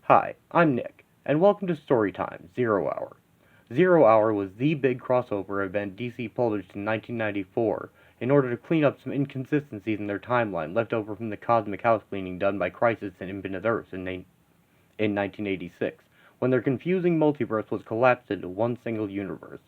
Hi, I'm Nick, and welcome to Storytime, Zero Hour. Zero Hour was the big crossover event DC published in 1994 in order to clean up some inconsistencies in their timeline left over from the cosmic house cleaning done by Crisis and Infinite Earths in 1986, when their confusing multiverse was collapsed into one single universe.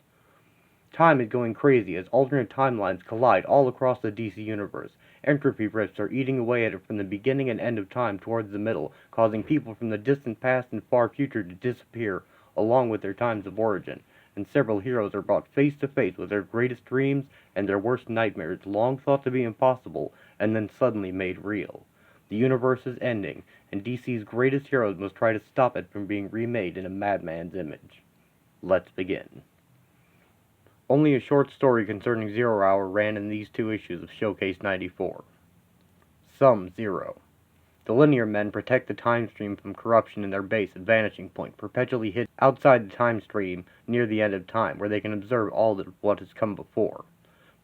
Time is going crazy as alternate timelines collide all across the DC universe. Entropy rifts are eating away at it from the beginning and end of time towards the middle, causing people from the distant past and far future to disappear, along with their times of origin, and several heroes are brought face to face with their greatest dreams and their worst nightmares, long thought to be impossible, and then suddenly made real. The universe is ending, and DC's greatest heroes must try to stop it from being remade in a madman's image. Let's begin. Only a short story concerning Zero Hour ran in these two issues of Showcase 94. Sum Zero. The Linear Men protect the time stream from corruption in their base at Vanishing Point, perpetually hidden outside the time stream near the end of time, where they can observe all of what has come before.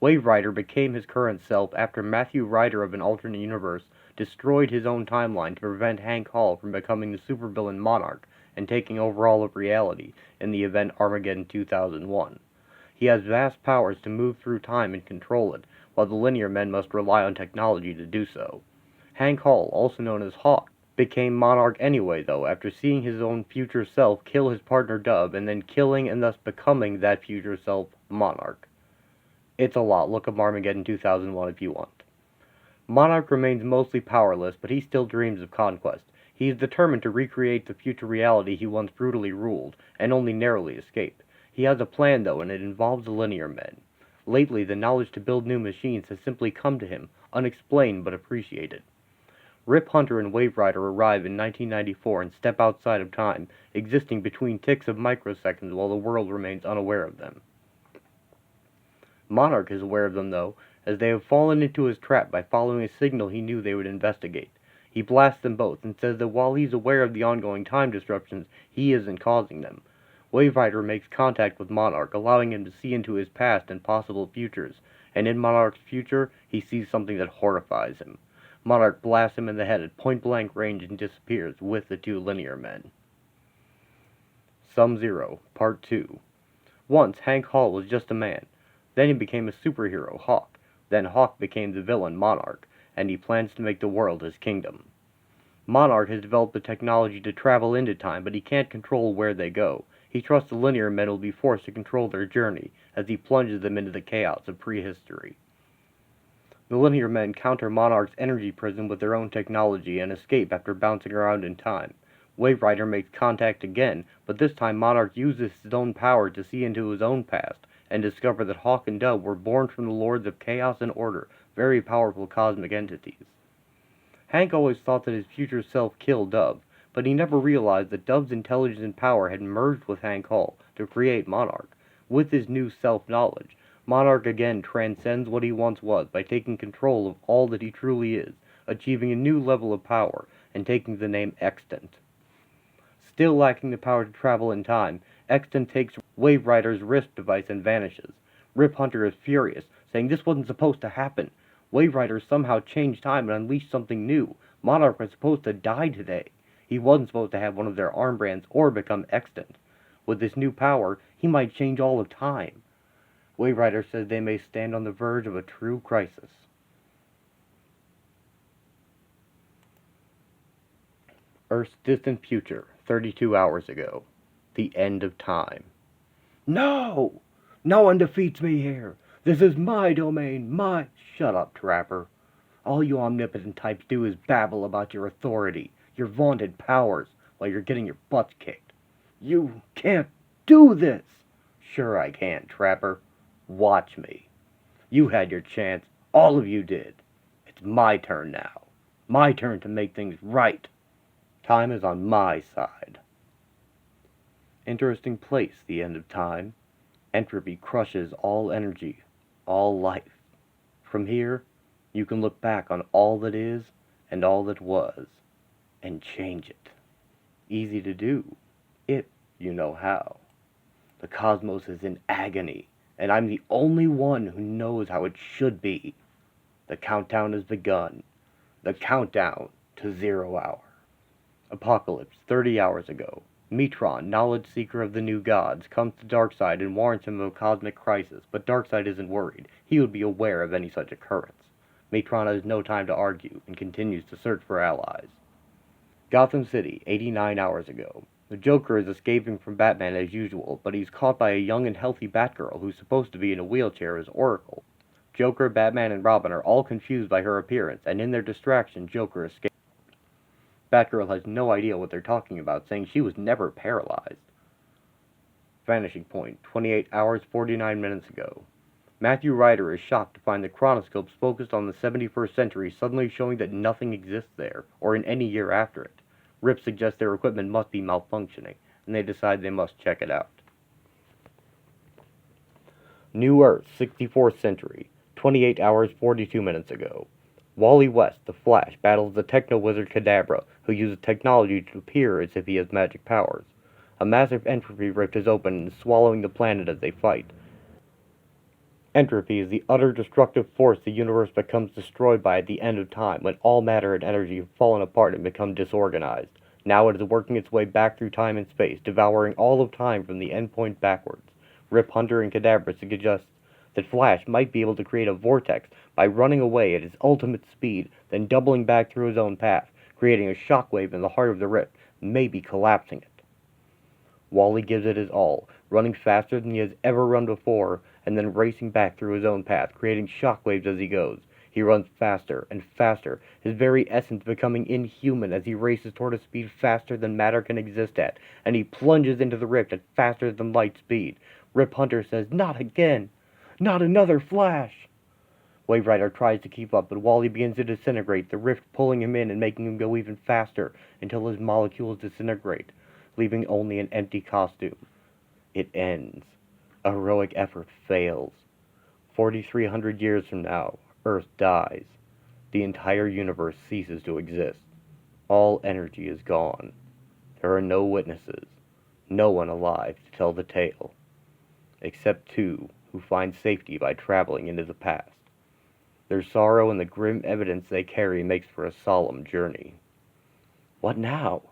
Waverider became his current self after Matthew Ryder of an alternate universe destroyed his own timeline to prevent Hank Hall from becoming the supervillain Monarch and taking over all of reality in the event Armageddon 2001. He has vast powers to move through time and control it, while the Linear Men must rely on technology to do so. Hank Hall, also known as Hawk, became Monarch anyway, though, after seeing his own future self kill his partner Dove, and then killing and thus becoming that future self, Monarch. It's a lot. Look up Armageddon 2001 if you want. Monarch remains mostly powerless, but he still dreams of conquest. He is determined to recreate the future reality he once brutally ruled, and only narrowly escaped. He has a plan, though, and it involves the Linear Men. Lately, the knowledge to build new machines has simply come to him, unexplained but appreciated. Rip Hunter and Waverider arrive in 1994 and step outside of time, existing between ticks of microseconds while the world remains unaware of them. Monarch is aware of them, though, as they have fallen into his trap by following a signal he knew they would investigate. He blasts them both and says that while he's aware of the ongoing time disruptions, he isn't causing them. Waverider makes contact with Monarch, allowing him to see into his past and possible futures, and in Monarch's future, he sees something that horrifies him. Monarch blasts him in the head at point-blank range and disappears with the two Linear Men. Sum Zero, Part 2. Once, Hank Hall was just a man. Then he became a superhero, Hawk. Then Hawk became the villain, Monarch, and he plans to make the world his kingdom. Monarch has developed the technology to travel into time, but he can't control where they go. He trusts the Linear Men will be forced to control their journey, as he plunges them into the chaos of prehistory. The Linear Men counter Monarch's energy prison with their own technology and escape after bouncing around in time. Waverider makes contact again, but this time Monarch uses his own power to see into his own past, and discover that Hawk and Dove were born from the Lords of Chaos and Order, very powerful cosmic entities. Hank always thought that his future self killed Dove, but he never realized that Dove's intelligence and power had merged with Hank Hall to create Monarch. With his new self-knowledge, Monarch again transcends what he once was by taking control of all that he truly is, achieving a new level of power, and taking the name Extant. Still lacking the power to travel in time, Extant takes Waverider's wrist device and vanishes. Rip Hunter is furious, saying this wasn't supposed to happen. Waverider somehow changed time and unleashed something new. Monarch was supposed to die today. He wasn't supposed to have one of their armbrands or become extant. With this new power, he might change all of time. Waverider says they may stand on the verge of a true crisis. Earth's distant future, 32 hours ago. The end of time. No! No one defeats me here! This is my domain, my... Shut up, Trapper. All you omnipotent types do is babble about your authority, your vaunted powers, while you're getting your butts kicked. You can't do this! Sure I can, Trapper. Watch me. You had your chance. All of you did. It's my turn now. My turn to make things right. Time is on my side. Interesting place, the end of time. Entropy crushes all energy, all life. From here, you can look back on all that is and all that was, and change it. Easy to do, if you know how. The cosmos is in agony, and I'm the only one who knows how it should be. The countdown has begun. The countdown to 0 hour. Apocalypse, 30 hours ago. Metron, knowledge seeker of the new gods, comes to Darkseid and warns him of a cosmic crisis, but Darkseid isn't worried. He would be aware of any such occurrence. Metron has no time to argue, and continues to search for allies. Gotham City, 89 hours ago. The Joker is escaping from Batman as usual, but he's caught by a young and healthy Batgirl who's supposed to be in a wheelchair as Oracle. Joker, Batman, and Robin are all confused by her appearance, and in their distraction, Joker escapes. Batgirl has no idea what they're talking about, saying she was never paralyzed. Vanishing point, 28 hours 49 minutes ago. Matthew Ryder is shocked to find the chronoscopes focused on the 71st century suddenly showing that nothing exists there, or in any year after it. Rip suggests their equipment must be malfunctioning, and they decide they must check it out. New Earth, 64th century, 28 hours 42 minutes ago. Wally West, the Flash, battles the techno-wizard Kadabra, who uses technology to appear as if he has magic powers. A massive entropy rift is open and is swallowing the planet as they fight. Entropy is the utter destructive force the universe becomes destroyed by at the end of time, when all matter and energy have fallen apart and become disorganized. Now it is working its way back through time and space, devouring all of time from the endpoint backwards. Rip Hunter and Kadabra suggest that Flash might be able to create a vortex by running away at his ultimate speed, then doubling back through his own path, creating a shockwave in the heart of the rift, maybe collapsing it. Wally gives it his all, running faster than he has ever run before, and then racing back through his own path, creating shockwaves as he goes. He runs faster and faster, his very essence becoming inhuman as he races toward a speed faster than matter can exist at, and he plunges into the rift at faster than light speed. Rip Hunter says, "Not again! Not another Flash!" Waverider tries to keep up, but Wally begins to disintegrate, the rift pulling him in and making him go even faster, until his molecules disintegrate, leaving only an empty costume. It ends. A heroic effort fails. 4,300 years from now, Earth dies. The entire universe ceases to exist. All energy is gone. There are no witnesses, no one alive to tell the tale, except two who find safety by traveling into the past. Their sorrow and the grim evidence they carry makes for a solemn journey. What now?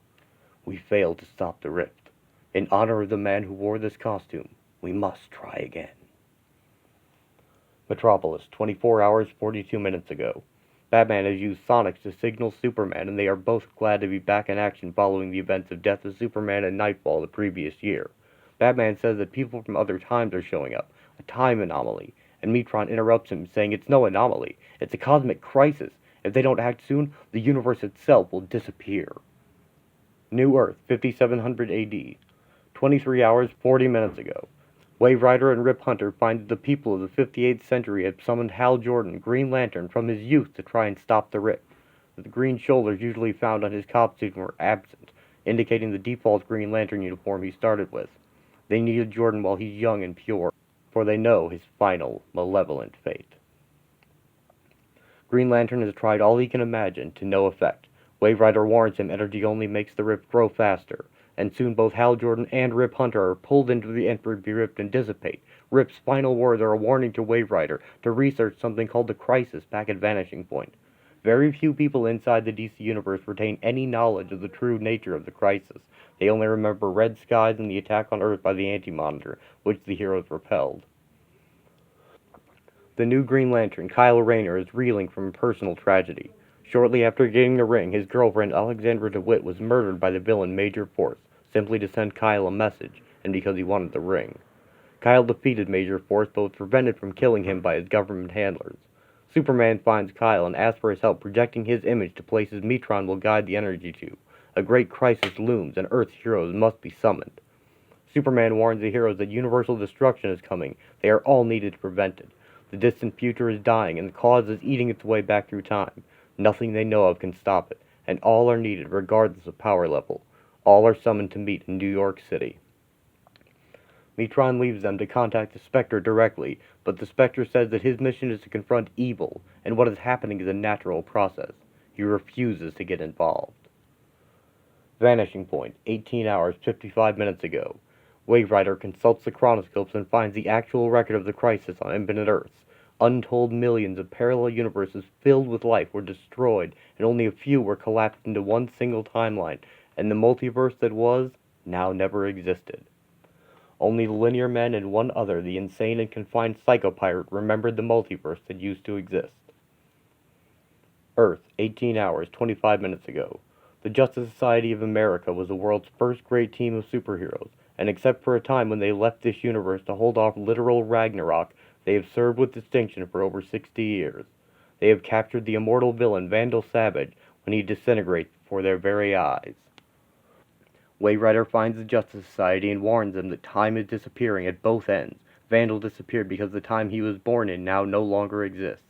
We failed to stop the rift. In honor of the man who wore this costume, we must try again. Metropolis, 24 hours 42 minutes ago. Batman has used sonics to signal Superman, and they are both glad to be back in action following the events of Death of Superman and Nightfall the previous year. Batman says that people from other times are showing up, a time anomaly, and Metron interrupts him, saying it's no anomaly, it's a cosmic crisis. If they don't act soon, the universe itself will disappear. New Earth, 5700 AD. 23 hours 40 minutes ago. Waverider and Rip Hunter find that the people of the 58th century had summoned Hal Jordan, Green Lantern, from his youth to try and stop the rift. The green shoulders usually found on his costume were absent, indicating the default Green Lantern uniform he started with. They needed Jordan while he's young and pure, for they know his final, malevolent fate. Green Lantern has tried all he can imagine, to no effect. Waverider warns him energy only makes the rift grow faster, and soon both Hal Jordan and Rip Hunter are pulled into the entropy rift and dissipate. Rip's final words are a warning to Waverider to research something called the Crisis back at Vanishing Point. Very few people inside the DC Universe retain any knowledge of the true nature of the Crisis. They only remember red skies and the attack on Earth by the Anti-Monitor, which the heroes repelled. The new Green Lantern, Kyle Rayner, is reeling from a personal tragedy. Shortly after getting the ring, his girlfriend Alexandra DeWitt was murdered by the villain Major Force, simply to send Kyle a message, and because he wanted the ring. Kyle defeated Major Force, but was prevented from killing him by his government handlers. Superman finds Kyle and asks for his help, projecting his image to places Metron will guide the energy to. A great crisis looms, and Earth's heroes must be summoned. Superman warns the heroes that universal destruction is coming. They are all needed to prevent it. The distant future is dying, and the cause is eating its way back through time. Nothing they know of can stop it, and all are needed regardless of power level. All are summoned to meet in New York City. Metron leaves them to contact the Spectre directly, but the Spectre says that his mission is to confront evil, and what is happening is a natural process. He refuses to get involved. Vanishing Point, 18 hours 55 minutes ago. Waverider consults the chronoscopes and finds the actual record of the crisis on infinite Earths. Untold millions of parallel universes filled with life were destroyed, and only a few were collapsed into one single timeline, and the multiverse that was, now never existed. Only the linear men and one other, the insane and confined psychopirate, remembered the multiverse that used to exist. Earth, 18 hours, 25 minutes ago. The Justice Society of America was the world's first great team of superheroes, and except for a time when they left this universe to hold off literal Ragnarok, they have served with distinction for over 60 years. They have captured the immortal villain Vandal Savage when he disintegrates before their very eyes. Waverider finds the Justice Society and warns them that time is disappearing at both ends. Vandal disappeared because the time he was born in now no longer exists.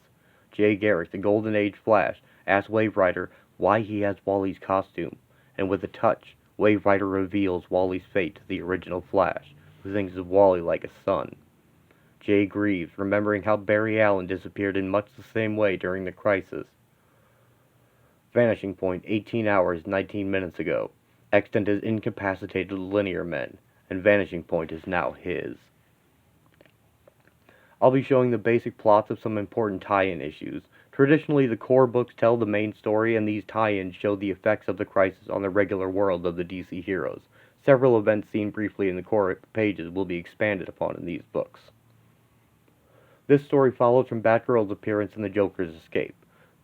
Jay Garrick, the Golden Age Flash, asks Waverider why he has Wally's costume, and with a touch, Waverider reveals Wally's fate to the original Flash, who thinks of Wally like a son. Jay grieves, remembering how Barry Allen disappeared in much the same way during the crisis. Vanishing point, 18 hours, 19 minutes ago. Extant has incapacitated the linear men, and Vanishing Point is now his. I'll be showing the basic plots of some important tie-in issues. Traditionally, the core books tell the main story, and these tie-ins show the effects of the crisis on the regular world of the DC heroes. Several events seen briefly in the core pages will be expanded upon in these books. This story follows from Batgirl's appearance and the Joker's escape.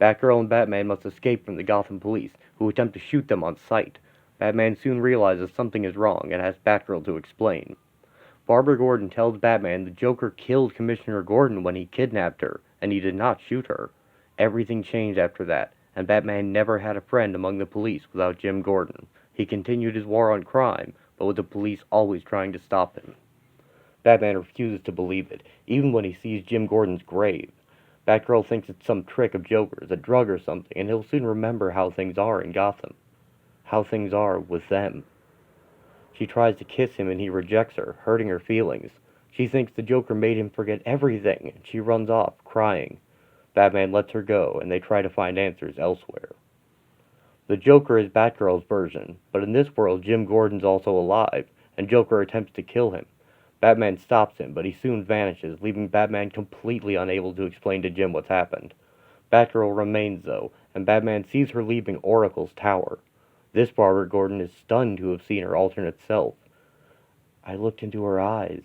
Batgirl and Batman must escape from the Gotham police, who attempt to shoot them on sight. Batman soon realizes something is wrong and asks Batgirl to explain. Barbara Gordon tells Batman the Joker killed Commissioner Gordon when he kidnapped her, and he did not shoot her. Everything changed after that, and Batman never had a friend among the police without Jim Gordon. He continued his war on crime, but with the police always trying to stop him. Batman refuses to believe it, even when he sees Jim Gordon's grave. Batgirl thinks it's some trick of Joker's, a drug or something, and he'll soon remember how things are in Gotham. How things are with them. She tries to kiss him and he rejects her, hurting her feelings. She thinks the Joker made him forget everything, and she runs off, crying. Batman lets her go, and they try to find answers elsewhere. The Joker is Batgirl's version, but in this world Jim Gordon's also alive, and Joker attempts to kill him. Batman stops him, but he soon vanishes, leaving Batman completely unable to explain to Jim what's happened. Batgirl remains, though, and Batman sees her leaving Oracle's tower. This Barbara Gordon is stunned to have seen her alternate self. I looked into her eyes,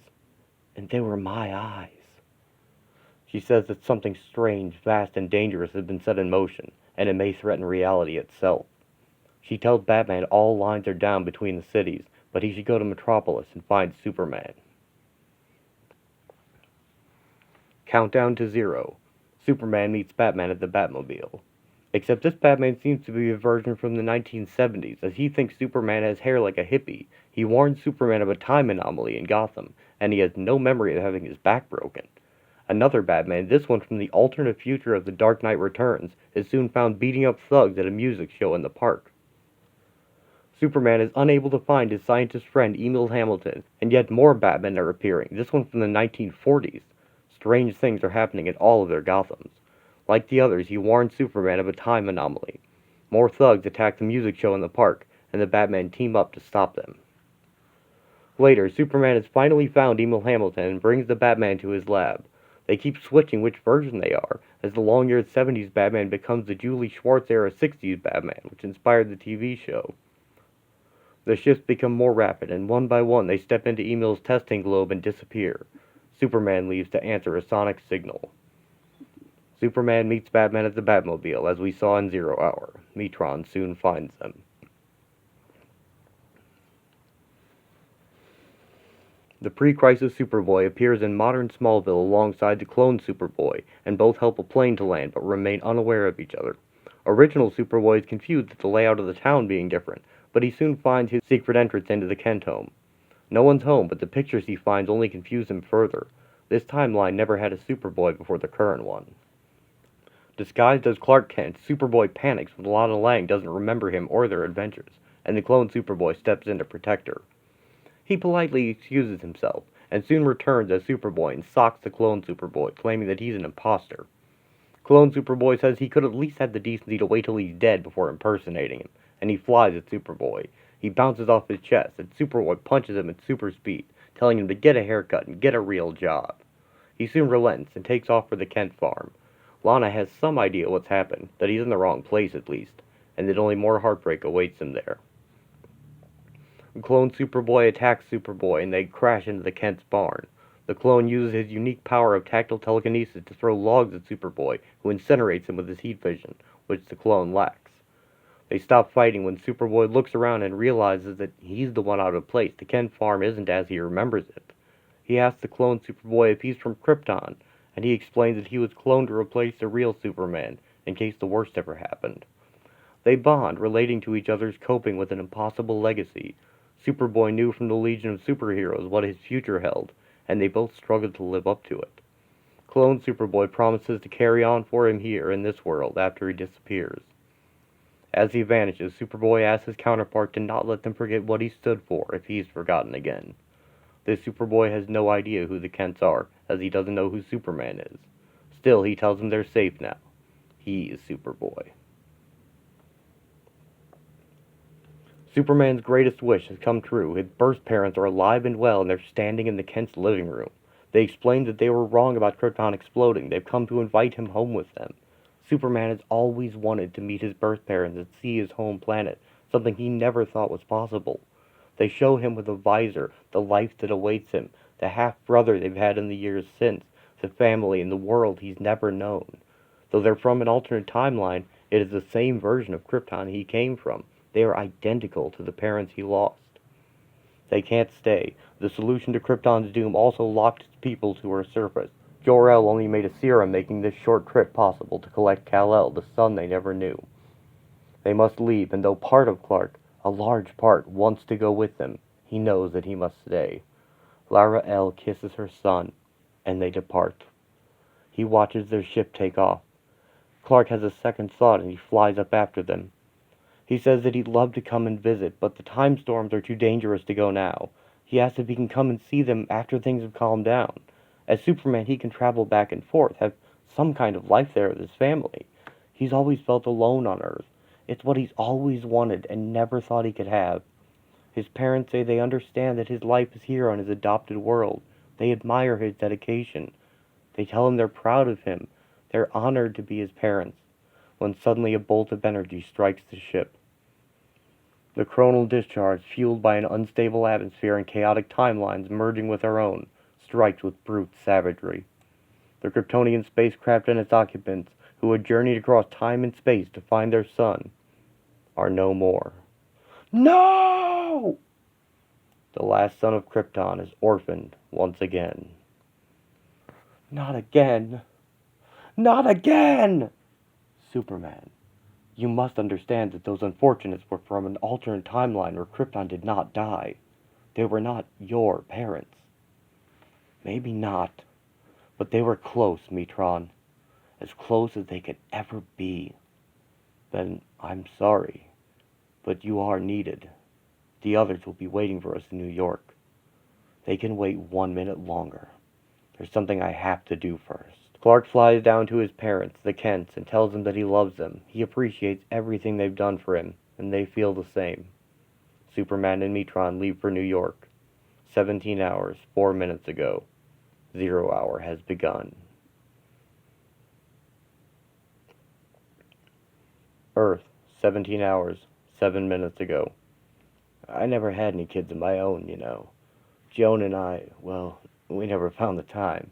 and they were my eyes. She says that something strange, vast, and dangerous has been set in motion, and it may threaten reality itself. She tells Batman all lines are down between the cities, but he should go to Metropolis and find Superman. Countdown to 0. Superman meets Batman at the Batmobile. Except this Batman seems to be a version from the 1970s, as he thinks Superman has hair like a hippie. He warns Superman of a time anomaly in Gotham, and he has no memory of having his back broken. Another Batman, this one from the alternate future of The Dark Knight Returns, is soon found beating up thugs at a music show in the park. Superman is unable to find his scientist friend Emil Hamilton, and yet more Batmen are appearing, this one from the 1940s. Strange things are happening in all of their Gothams. Like the others, he warns Superman of a time anomaly. More thugs attack the music show in the park, and the Batmen team up to stop them. Later, Superman has finally found Emil Hamilton and brings the Batman to his lab. They keep switching which version they are, as the long-eared 70s Batman becomes the Julie Schwartz-era 60s Batman, which inspired the TV show. The shifts become more rapid, and one by one they step into Emil's testing globe and disappear. Superman leaves to answer a sonic signal. Superman meets Batman at the Batmobile, as we saw in 0 Hour. Metron soon finds them. The pre-crisis Superboy appears in modern Smallville alongside the clone Superboy, and both help a plane to land but remain unaware of each other. Original Superboy is confused at the layout of the town being different, but he soon finds his secret entrance into the Kent home. No one's home, but the pictures he finds only confuse him further. This timeline never had a Superboy before the current one. Disguised as Clark Kent, Superboy panics when Lana Lang doesn't remember him or their adventures, and the clone Superboy steps in to protect her. He politely excuses himself, and soon returns as Superboy and socks the clone Superboy, claiming that he's an imposter. Clone Superboy says he could at least have the decency to wait till he's dead before impersonating him, and he flies at Superboy. He bounces off his chest, and Superboy punches him at super speed, telling him to get a haircut and get a real job. He soon relents and takes off for the Kent farm. Lana has some idea what's happened, that he's in the wrong place at least, and that only more heartbreak awaits him there. Clone Superboy attacks Superboy, and they crash into the Kent's barn. The clone uses his unique power of tactile telekinesis to throw logs at Superboy, who incinerates him with his heat vision, which the clone lacks. They stop fighting when Superboy looks around and realizes that he's the one out of place. The Kent farm isn't as he remembers it. He asks the clone Superboy if he's from Krypton, and he explains that he was cloned to replace the real Superman, in case the worst ever happened. They bond, relating to each other's coping with an impossible legacy. Superboy knew from the Legion of Superheroes what his future held, and they both struggled to live up to it. Clone Superboy promises to carry on for him here in this world after he disappears. As he vanishes, Superboy asks his counterpart to not let them forget what he stood for if he's forgotten again. This Superboy has no idea who the Kents are, as he doesn't know who Superman is. Still, he tells them they're safe now. He is Superboy. Superman's greatest wish has come true. His birth parents are alive and well, and they're standing in the Kents' living room. They explain that they were wrong about Krypton exploding. They've come to invite him home with them. Superman has always wanted to meet his birth parents and see his home planet, something he never thought was possible. They show him with a visor the life that awaits him, the half-brother they've had in the years since, the family and the world he's never known. Though they're from an alternate timeline, it is the same version of Krypton he came from. They are identical to the parents he lost. They can't stay. The solution to Krypton's doom also locked its people to her surface. Jor-El only made a serum making this short trip possible to collect Kal-El, the son they never knew. They must leave, and though part of Clark, a large part, wants to go with them, he knows that he must stay. Lara-El kisses her son, and they depart. He watches their ship take off. Clark has a second thought, and he flies up after them. He says that he'd love to come and visit, but the time storms are too dangerous to go now. He asks if he can come and see them after things have calmed down. As Superman, he can travel back and forth, have some kind of life there with his family. He's always felt alone on Earth. It's what he's always wanted and never thought he could have. His parents say they understand that his life is here on his adopted world. They admire his dedication. They tell him they're proud of him. They're honored to be his parents. When suddenly a bolt of energy strikes the ship. The coronal discharge, fueled by an unstable atmosphere and chaotic timelines merging with our own, strikes with brute savagery. The Kryptonian spacecraft and its occupants, who had journeyed across time and space to find their son, are no more. No! The last son of Krypton is orphaned once again. Not again! Not again! Superman, you must understand that those unfortunates were from an alternate timeline where Krypton did not die. They were not your parents. Maybe not, but they were close, Metron. As close as they could ever be. Then I'm sorry, but you are needed. The others will be waiting for us in New York. They can wait 1 minute longer. There's something I have to do first. Clark flies down to his parents, the Kents, and tells them that he loves them. He appreciates everything they've done for him, and they feel the same. Superman and Metron leave for New York. 17 hours, 4 minutes ago. 0 hour has begun. Earth, 17 hours, 7 minutes ago. I never had any kids of my own, you know. Joan and I, well, we never found the time.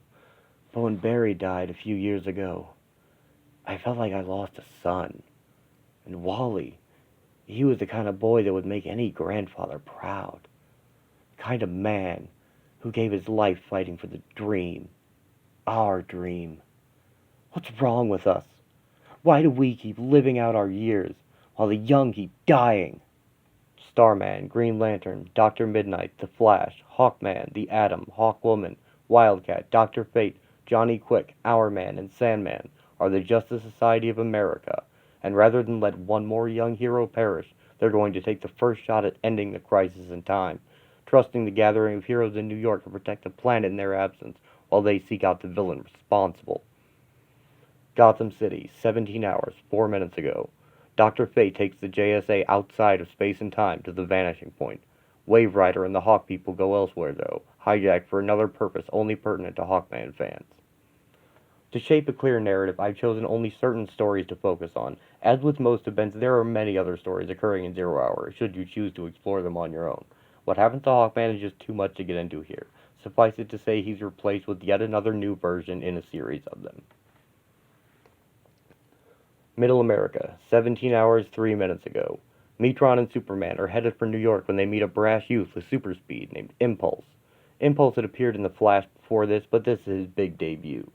But when Barry died a few years ago, I felt like I lost a son. And Wally, he was the kind of boy that would make any grandfather proud. The kind of man who gave his life fighting for the dream. Our dream. What's wrong with us? Why do we keep living out our years while the young keep dying? Starman, Green Lantern, Dr. Midnight, The Flash, Hawkman, The Atom, Hawkwoman, Wildcat, Dr. Fate, Johnny Quick, Hourman, and Sandman are the Justice Society of America, and rather than let one more young hero perish, they're going to take the first shot at ending the crisis in time, trusting the gathering of heroes in New York to protect the planet in their absence while they seek out the villain responsible. Gotham City, 17 hours, 4 minutes ago. Dr. Fate takes the JSA outside of space and time to the vanishing point. Waverider and the Hawk people go elsewhere, though, hijacked for another purpose only pertinent to Hawkman fans. To shape a clear narrative, I've chosen only certain stories to focus on. As with most events, there are many other stories occurring in 0 hour, should you choose to explore them on your own. What happened to Hawkman is just too much to get into here. Suffice it to say he's replaced with yet another new version in a series of them. Middle America, 17 hours, 3 minutes ago. Metron and Superman are headed for New York when they meet a brash youth with super speed named Impulse. Impulse had appeared in the Flash before this, but this is his big debut.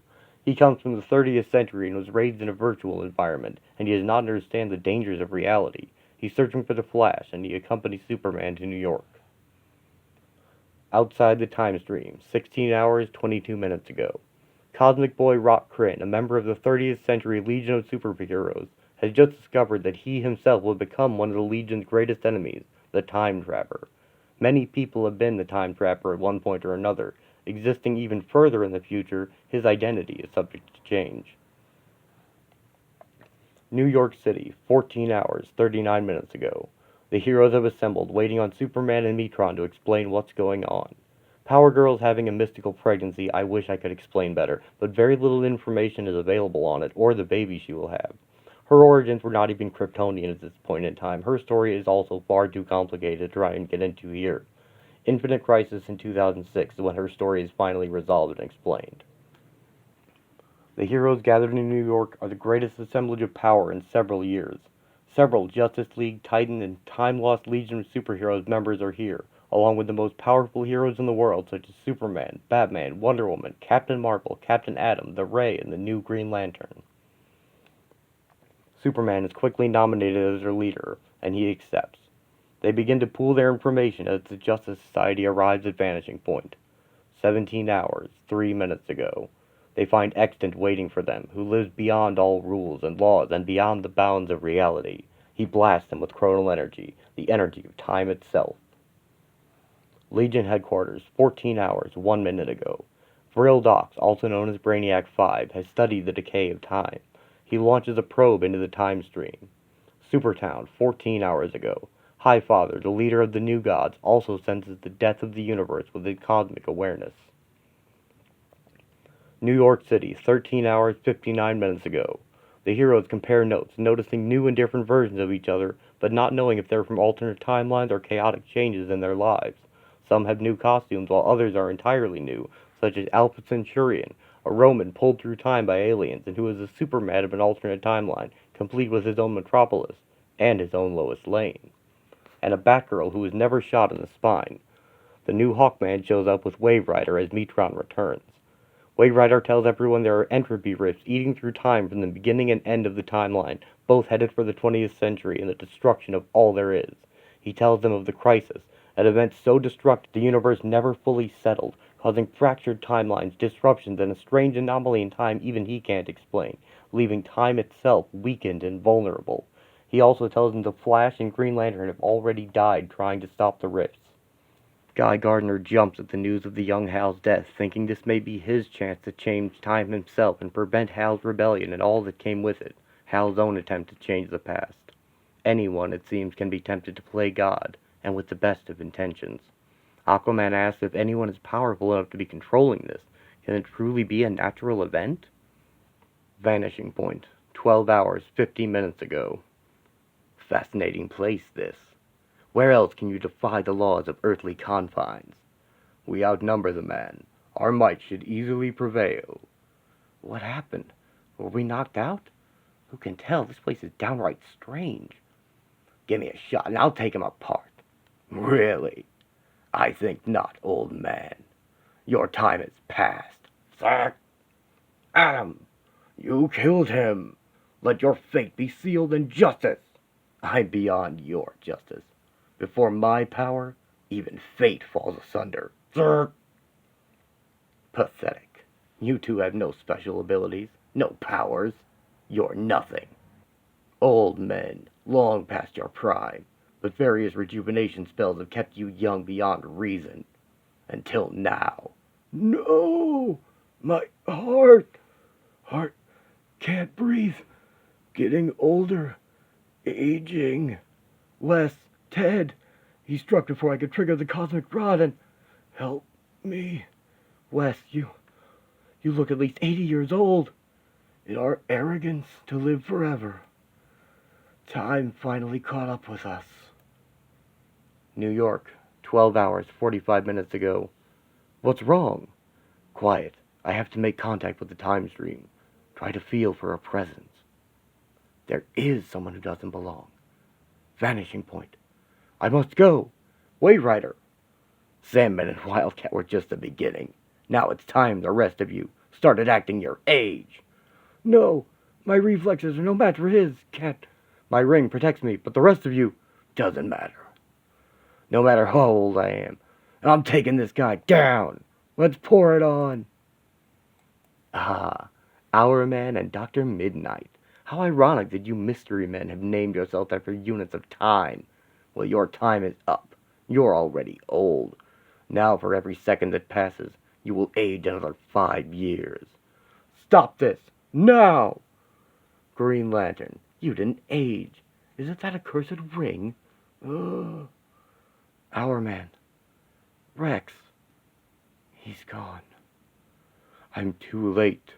He comes from the 30th century and was raised in a virtual environment, and he does not understand the dangers of reality. He's searching for the Flash, and he accompanies Superman to New York. Outside the time stream, 16 hours, 22 minutes ago. Cosmic Boy Rock Kryn, a member of the 30th Century Legion of Superheroes, has just discovered that he himself will become one of the Legion's greatest enemies, the Time Trapper. Many people have been the Time Trapper at one point or another. Existing even further in the future, his identity is subject to change. New York City, 14 hours, 39 minutes ago. The heroes have assembled, waiting on Superman and Metron to explain what's going on. Power Girl is having a mystical pregnancy I wish I could explain better, but very little information is available on it, or the baby she will have. Her origins were not even Kryptonian at this point in time. Her story is also far too complicated to try and get into here. Infinite Crisis in 2006 is when her story is finally resolved and explained. The heroes gathered in New York are the greatest assemblage of power in several years. Several Justice League, Titan, and time-lost Legion of Superheroes members are here, along with the most powerful heroes in the world such as Superman, Batman, Wonder Woman, Captain Marvel, Captain Atom, the Ray, and the new Green Lantern. Superman is quickly nominated as their leader, and he accepts. They begin to pool their information as the Justice Society arrives at Vanishing Point. 17 hours, 3 minutes ago. They find Extant waiting for them, who lives beyond all rules and laws and beyond the bounds of reality. He blasts them with chronal energy, the energy of time itself. Legion Headquarters, 14 hours, 1 minute ago. Vril Dox, also known as Brainiac 5, has studied the decay of time. He launches a probe into the time stream. Supertown, 14 hours ago. Highfather, the leader of the New Gods, also senses the death of the universe with his cosmic awareness. New York City, 13 hours, 59 minutes ago. The heroes compare notes, noticing new and different versions of each other, but not knowing if they're from alternate timelines or chaotic changes in their lives. Some have new costumes, while others are entirely new, such as Alpha Centurion, a Roman pulled through time by aliens and who is a Superman of an alternate timeline, complete with his own Metropolis, and his own Lois Lane. And a Batgirl who was never shot in the spine. The new Hawkman shows up with Waverider as Metron returns. Waverider tells everyone there are entropy rifts eating through time from the beginning and end of the timeline, both headed for the 20th century and the destruction of all there is. He tells them of the crisis, an event so destructive the universe never fully settled, causing fractured timelines, disruptions, and a strange anomaly in time even he can't explain, leaving time itself weakened and vulnerable. He also tells them the Flash and Green Lantern have already died trying to stop the rifts. Guy Gardner jumps at the news of the young Hal's death, thinking this may be his chance to change time himself and prevent Hal's rebellion and all that came with it, Hal's own attempt to change the past. Anyone, it seems, can be tempted to play God, and with the best of intentions. Aquaman asks if anyone is powerful enough to be controlling this. Can it truly be a natural event? Vanishing Point, 12 hours, 50 minutes ago. Fascinating place, this. Where else can you defy the laws of earthly confines? We outnumber the man. Our might should easily prevail. What happened? Were we knocked out? Who can tell? This place is downright strange. Give me a shot and I'll take him apart. Really? I think not, old man. Your time has passed. Sir? Adam, you killed him. Let your fate be sealed in justice. I'm beyond your justice. Before my power, even fate falls asunder. Sir? Pathetic. You two have no special abilities, no powers. You're nothing. Old men, long past your prime, but various rejuvenation spells have kept you young beyond reason. Until now. No! My heart! Heart can't breathe. Getting older. Aging. Wes, Ted. He struck before I could trigger the cosmic rod and... Help me. Wes, you look at least 80 years old. In our arrogance to live forever. Time finally caught up with us. New York, 12 hours, 45 minutes ago. What's wrong? Quiet. I have to make contact with the time stream. Try to feel for a presence. There is someone who doesn't belong. Vanishing point. I must go. Waverider. Sandman and Wildcat were just the beginning. Now it's time the rest of you started acting your age. No, my reflexes are no match for his, Cat. My ring protects me, but the rest of you doesn't matter. No matter how old I am, I'm taking this guy down. Let's pour it on. Ah, Hourman and Dr. Midnight. How ironic that you mystery men have named yourselves after units of time. Well, your time is up. You're already old. Now for every second that passes, you will age another 5 years. Stop this! Now! Green Lantern, you didn't age. Is it that accursed ring? Ugh. Hourman. Rex. He's gone. I'm too late.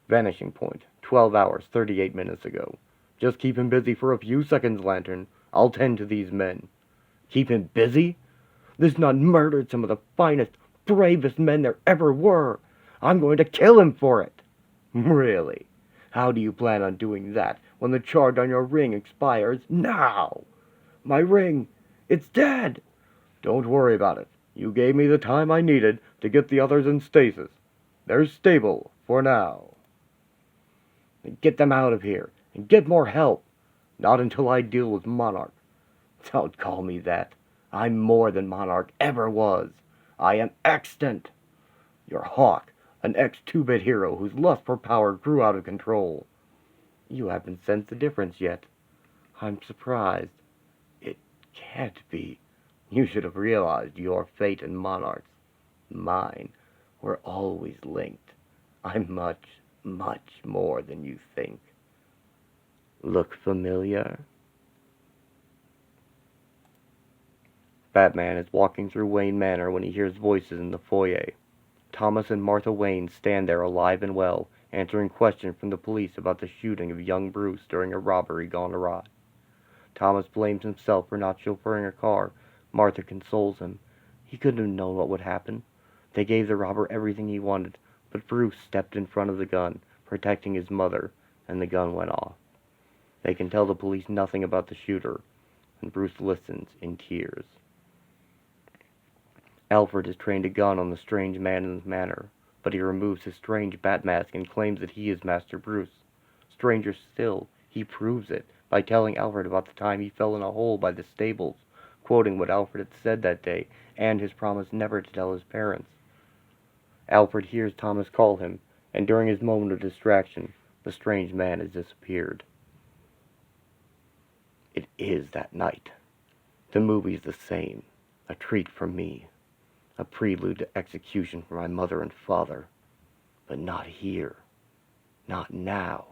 Vanishing point. 12 hours, 38 minutes ago. Just keep him busy for a few seconds, Lantern. I'll tend to these men. Keep him busy? This nut murdered some of the finest, bravest men there ever were. I'm going to kill him for it. Really? How do you plan on doing that when the charge on your ring expires now? My ring, it's dead. Don't worry about it. You gave me the time I needed to get the others in stasis. They're stable for now. Get them out of here and get more help. Not until I deal with Monarch. Don't call me that. I'm more than Monarch ever was. I am Extant. You're Hawk, an ex-2-bit hero whose lust for power grew out of control. You haven't sensed the difference yet. I'm surprised. It can't be. You should have realized your fate and Monarch's, mine, were always linked. I'm much, much more than you think. Look familiar? Batman is walking through Wayne Manor when he hears voices in the foyer. Thomas and Martha Wayne stand there alive and well, answering questions from the police about the shooting of young Bruce during a robbery gone awry. Thomas blames himself for not chauffeuring a car. Martha consoles him. He couldn't have known what would happen. They gave the robber everything he wanted, but Bruce stepped in front of the gun, protecting his mother, and the gun went off. They can tell the police nothing about the shooter, and Bruce listens in tears. Alfred has trained a gun on the strange man in the manor, but he removes his strange bat mask and claims that he is Master Bruce. Stranger still, he proves it by telling Alfred about the time he fell in a hole by the stables, quoting what Alfred had said that day, and his promise never to tell his parents. Alfred hears Thomas call him, and during his moment of distraction, the strange man has disappeared. It is that night. The movie's the same. A treat for me. A prelude to execution for my mother and father. But not here. Not now.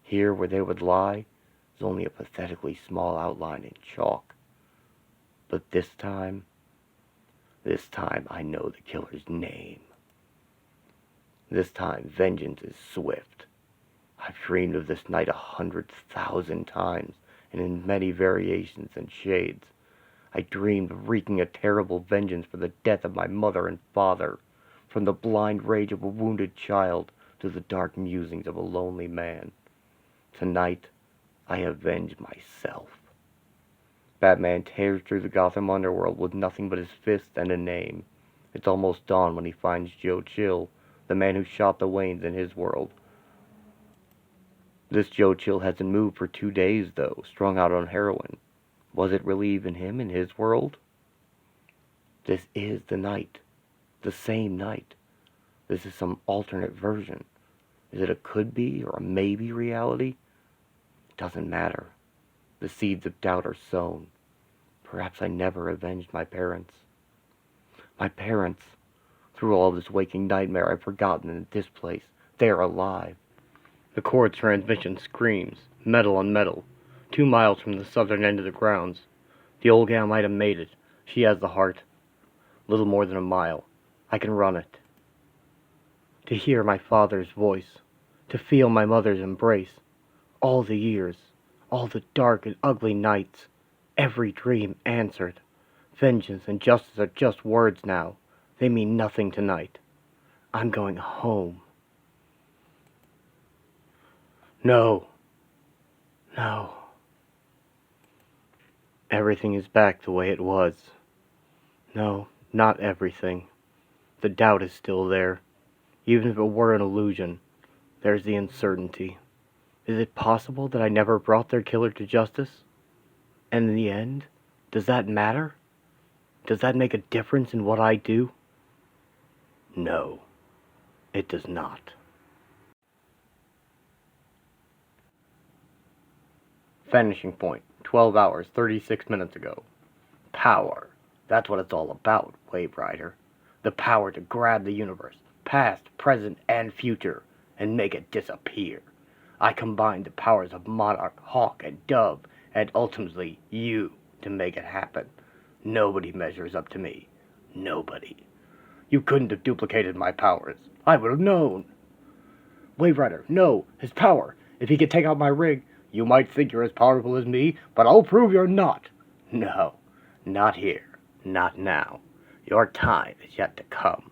Here where they would lie is only a pathetically small outline in chalk. But this time I know the killer's name. This time vengeance is swift. I've dreamed of this night 100,000 times, and in many variations and shades. I dreamed of wreaking a terrible vengeance for the death of my mother and father, from the blind rage of a wounded child to the dark musings of a lonely man. Tonight, I avenge myself. Batman tears through the Gotham underworld with nothing but his fists and a name. It's almost dawn when he finds Joe Chill, the man who shot the Waynes in his world. This Joe Chill hasn't moved for 2 days, though, strung out on heroin. Was it really even him in his world? This is the night. The same night. This is some alternate version. Is it a could be or a maybe reality? It doesn't matter. The seeds of doubt are sown. Perhaps I never avenged my parents. My parents. Through all this waking nightmare, I've forgotten that this place, they are alive. The cord transmission screams, metal on metal, 2 miles from the southern end of the grounds. The old gal might have made it. She has the heart. Little more than a mile. I can run it. To hear my father's voice, to feel my mother's embrace, all the years, all the dark and ugly nights, Every dream answered. Vengeance and justice are just words now. They mean nothing tonight. I'm going home. No. No. Everything is back the way it was. No, not everything. The doubt is still there. Even if it were an illusion, there's the uncertainty. Is it possible that I never brought their killer to justice? And in the end, does that matter? Does that make a difference in what I do? No, it does not. Vanishing point, 12 hours, 36 minutes ago. Power. That's what it's all about, Waverider. The power to grab the universe, past, present, and future, and make it disappear. I combined the powers of Monarch, Hawk, and Dove, and ultimately you, to make it happen. Nobody measures up to me. Nobody. You couldn't have duplicated my powers. I would have known. Waverider, no, his power. If he could take out my ring, you might think you're as powerful as me, but I'll prove you're not. No, not here. Not now. Your time is yet to come.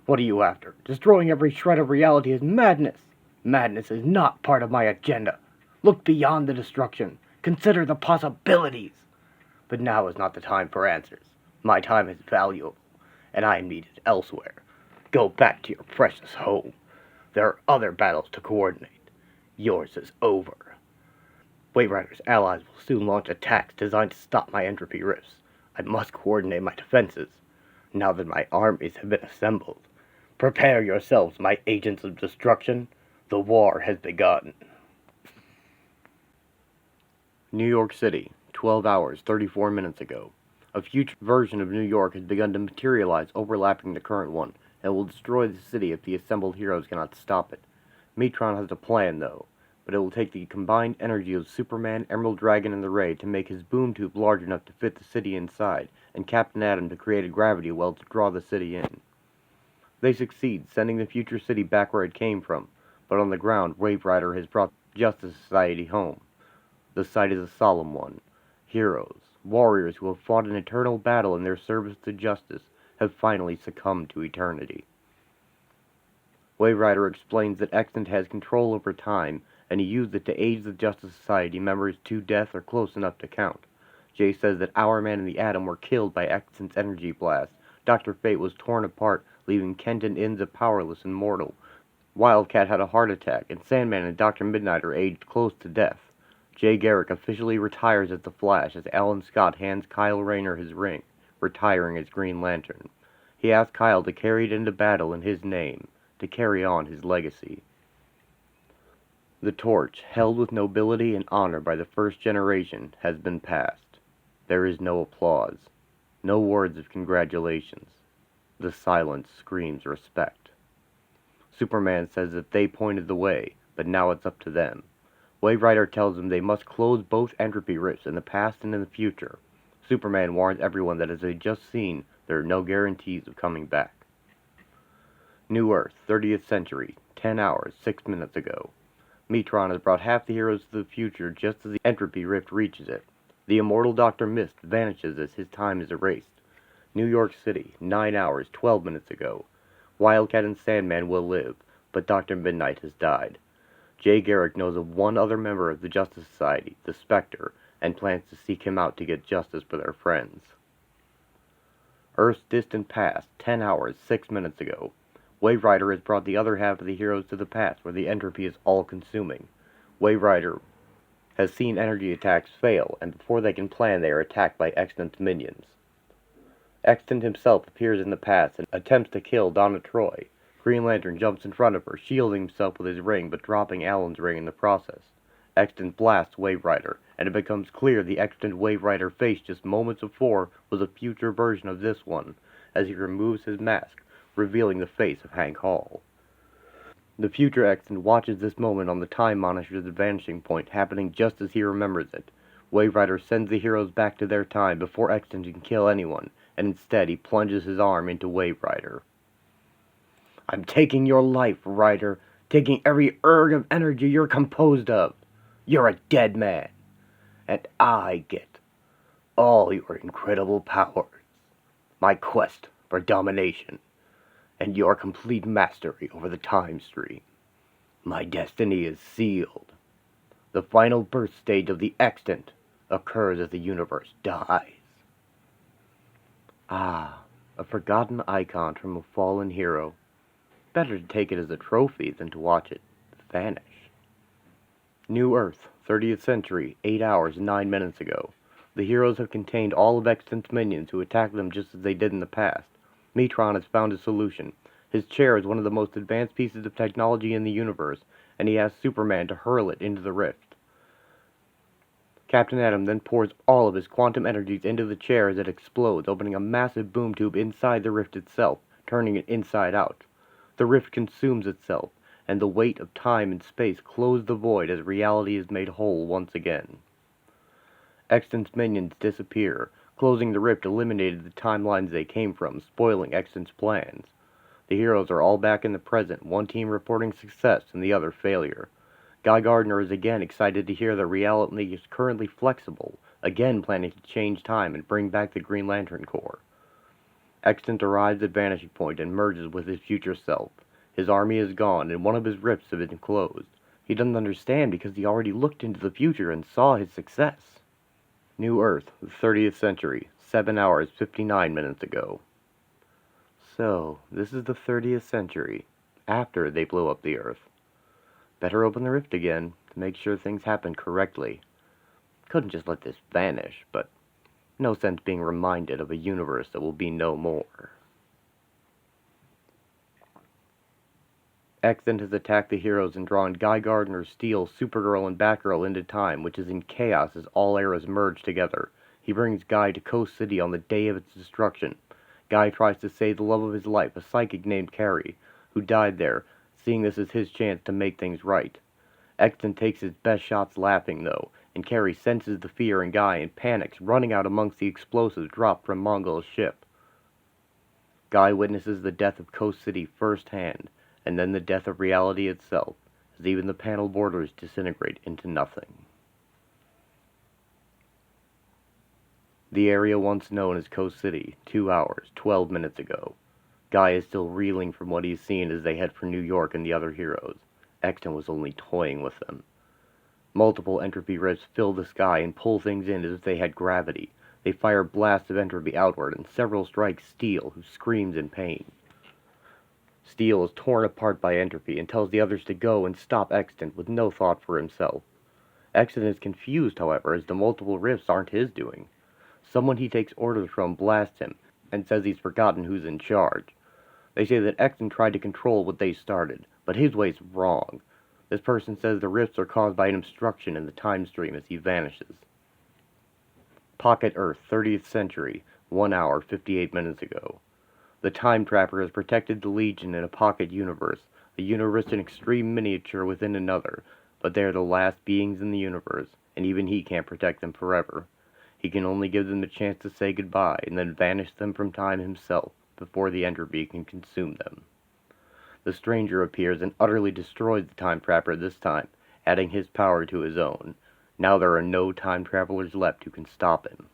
What are you after? Destroying every shred of reality is madness. Madness is not part of my agenda. Look beyond the destruction. Consider the possibilities. But now is not the time for answers. My time is valuable, and I am needed elsewhere. Go back to your precious home. There are other battles to coordinate. Yours is over. Waverider's allies will soon launch attacks designed to stop my entropy rifts. I must coordinate my defenses, now that my armies have been assembled. Prepare yourselves, my agents of destruction. The war has begun. New York City, 12 hours, 34 minutes ago. A future version of New York has begun to materialize, overlapping the current one, and will destroy the city if the assembled heroes cannot stop it. Metron has a plan, though, but it will take the combined energy of Superman, Emerald Dragon, and the Ray to make his boom tube large enough to fit the city inside, and Captain Atom to create a gravity well to draw the city in. They succeed, sending the future city back where it came from, but on the ground, Waverider has brought Justice Society home. The sight is a solemn one. Heroes, warriors who have fought an eternal battle in their service to justice, have finally succumbed to eternity. Waverider explains that Extant has control over time, and he used it to age the Justice Society members to death or close enough to count. Jay says that Our Man and the Atom were killed by Extant's energy blast. Dr. Fate was torn apart, leaving Kent and Inza powerless and mortal. Wildcat had a heart attack, and Sandman and Dr. Midnight are aged close to death. Jay Garrick officially retires as the Flash as Alan Scott hands Kyle Rayner his ring, retiring as Green Lantern. He asks Kyle to carry it into battle in his name, to carry on his legacy. The torch, held with nobility and honor by the first generation, has been passed. There is no applause, no words of congratulations. The silence screams respect. Superman says that they pointed the way, but now it's up to them. Waverider tells them they must close both entropy rifts in the past and in the future. Superman warns everyone that as they just seen, there are no guarantees of coming back. New Earth, 30th century, 10 hours, 6 minutes ago. Metron has brought half the heroes to the future just as the entropy rift reaches it. The immortal Dr. Mist vanishes as his time is erased. New York City, 9 hours, 12 minutes ago. Wildcat and Sandman will live, but Dr. Midnight has died. Jay Garrick knows of one other member of the Justice Society, the Spectre, and plans to seek him out to get justice for their friends. Earth's distant past, 10 hours, 6 minutes ago. Waverider has brought the other half of the heroes to the past, where the entropy is all-consuming. Waverider has seen energy attacks fail, and before they can plan, they are attacked by Extant's minions. Extant himself appears in the past and attempts to kill Donna Troy. Green Lantern jumps in front of her, shielding himself with his ring, but dropping Alan's ring in the process. Extant blasts Waverider, and it becomes clear the Extant Waverider faced just moments before was a future version of this one, as he removes his mask, revealing the face of Hank Hall. The future Extant watches this moment on the time monitor at the vanishing point, happening just as he remembers it. Waverider sends the heroes back to their time before Extant can kill anyone, and instead he plunges his arm into Waverider. I'm taking your life, Rider, taking every erg of energy you're composed of. You're a dead man, and I get all your incredible powers, my quest for domination, and your complete mastery over the time stream. My destiny is sealed. The final birth stage of the Extant occurs as the universe dies. Ah, a forgotten icon from a fallen hero. Better to take it as a trophy than to watch it vanish. New Earth, 30th century, 8 hours, 9 minutes ago. The heroes have contained all of Extant's minions who attack them just as they did in the past. Metron has found a solution. His chair is one of the most advanced pieces of technology in the universe, and he asks Superman to hurl it into the rift. Captain Atom then pours all of his quantum energies into the chair as it explodes, opening a massive boom tube inside the rift itself, turning it inside out. The rift consumes itself, and the weight of time and space close the void as reality is made whole once again. Extant's minions disappear. Closing the rift eliminated the timelines they came from, spoiling Extant's plans. The heroes are all back in the present, one team reporting success and the other failure. Guy Gardner is again excited to hear that reality is currently flexible, again planning to change time and bring back the Green Lantern Corps. Extant arrives at Vanishing Point and merges with his future self. His army is gone, and one of his rifts has been closed. He doesn't understand because he already looked into the future and saw his success. New Earth, the 30th century, 7 hours, 59 minutes ago. So, this is the 30th century, after they blew up the Earth. Better open the rift again, to make sure things happen correctly. Couldn't just let this vanish, but no sense being reminded of a universe that will be no more. Extant has attacked the heroes and drawn Guy Gardner, Steel, Supergirl, and Batgirl into time, which is in chaos as all eras merge together. He brings Guy to Coast City on the day of its destruction. Guy tries to save the love of his life, a psychic named Carrie, who died there, seeing this as his chance to make things right. Extant takes his best shots laughing, though, and Carrie senses the fear in Guy and panics, running out amongst the explosives dropped from Mongol's ship. Guy witnesses the death of Coast City firsthand, and then the death of reality itself, as even the panel borders disintegrate into nothing. The area once known as Coast City, 2 hours, 12 minutes ago. Guy is still reeling from what he's seen as they head for New York and the other heroes. Extant was only toying with them. Multiple entropy rifts fill the sky and pull things in as if they had gravity. They fire blasts of entropy outward, and several strike Steel, who screams in pain. Steel is torn apart by entropy and tells the others to go and stop Extant with no thought for himself. Extant is confused, however, as the multiple rifts aren't his doing. Someone he takes orders from blasts him and says he's forgotten who's in charge. They say that Extant tried to control what they started, but his way's wrong. This person says the rifts are caused by an obstruction in the time stream as he vanishes. Pocket Earth, 30th century, 1 hour, 58 minutes ago. The Time Trapper has protected the Legion in a pocket universe, a universe in extreme miniature within another, but they are the last beings in the universe, and even he can't protect them forever. He can only give them the chance to say goodbye, and then vanish them from time himself, before the entropy can consume them. The Stranger appears and utterly destroys the Time Trapper this time, adding his power to his own. Now there are no time travelers left who can stop him.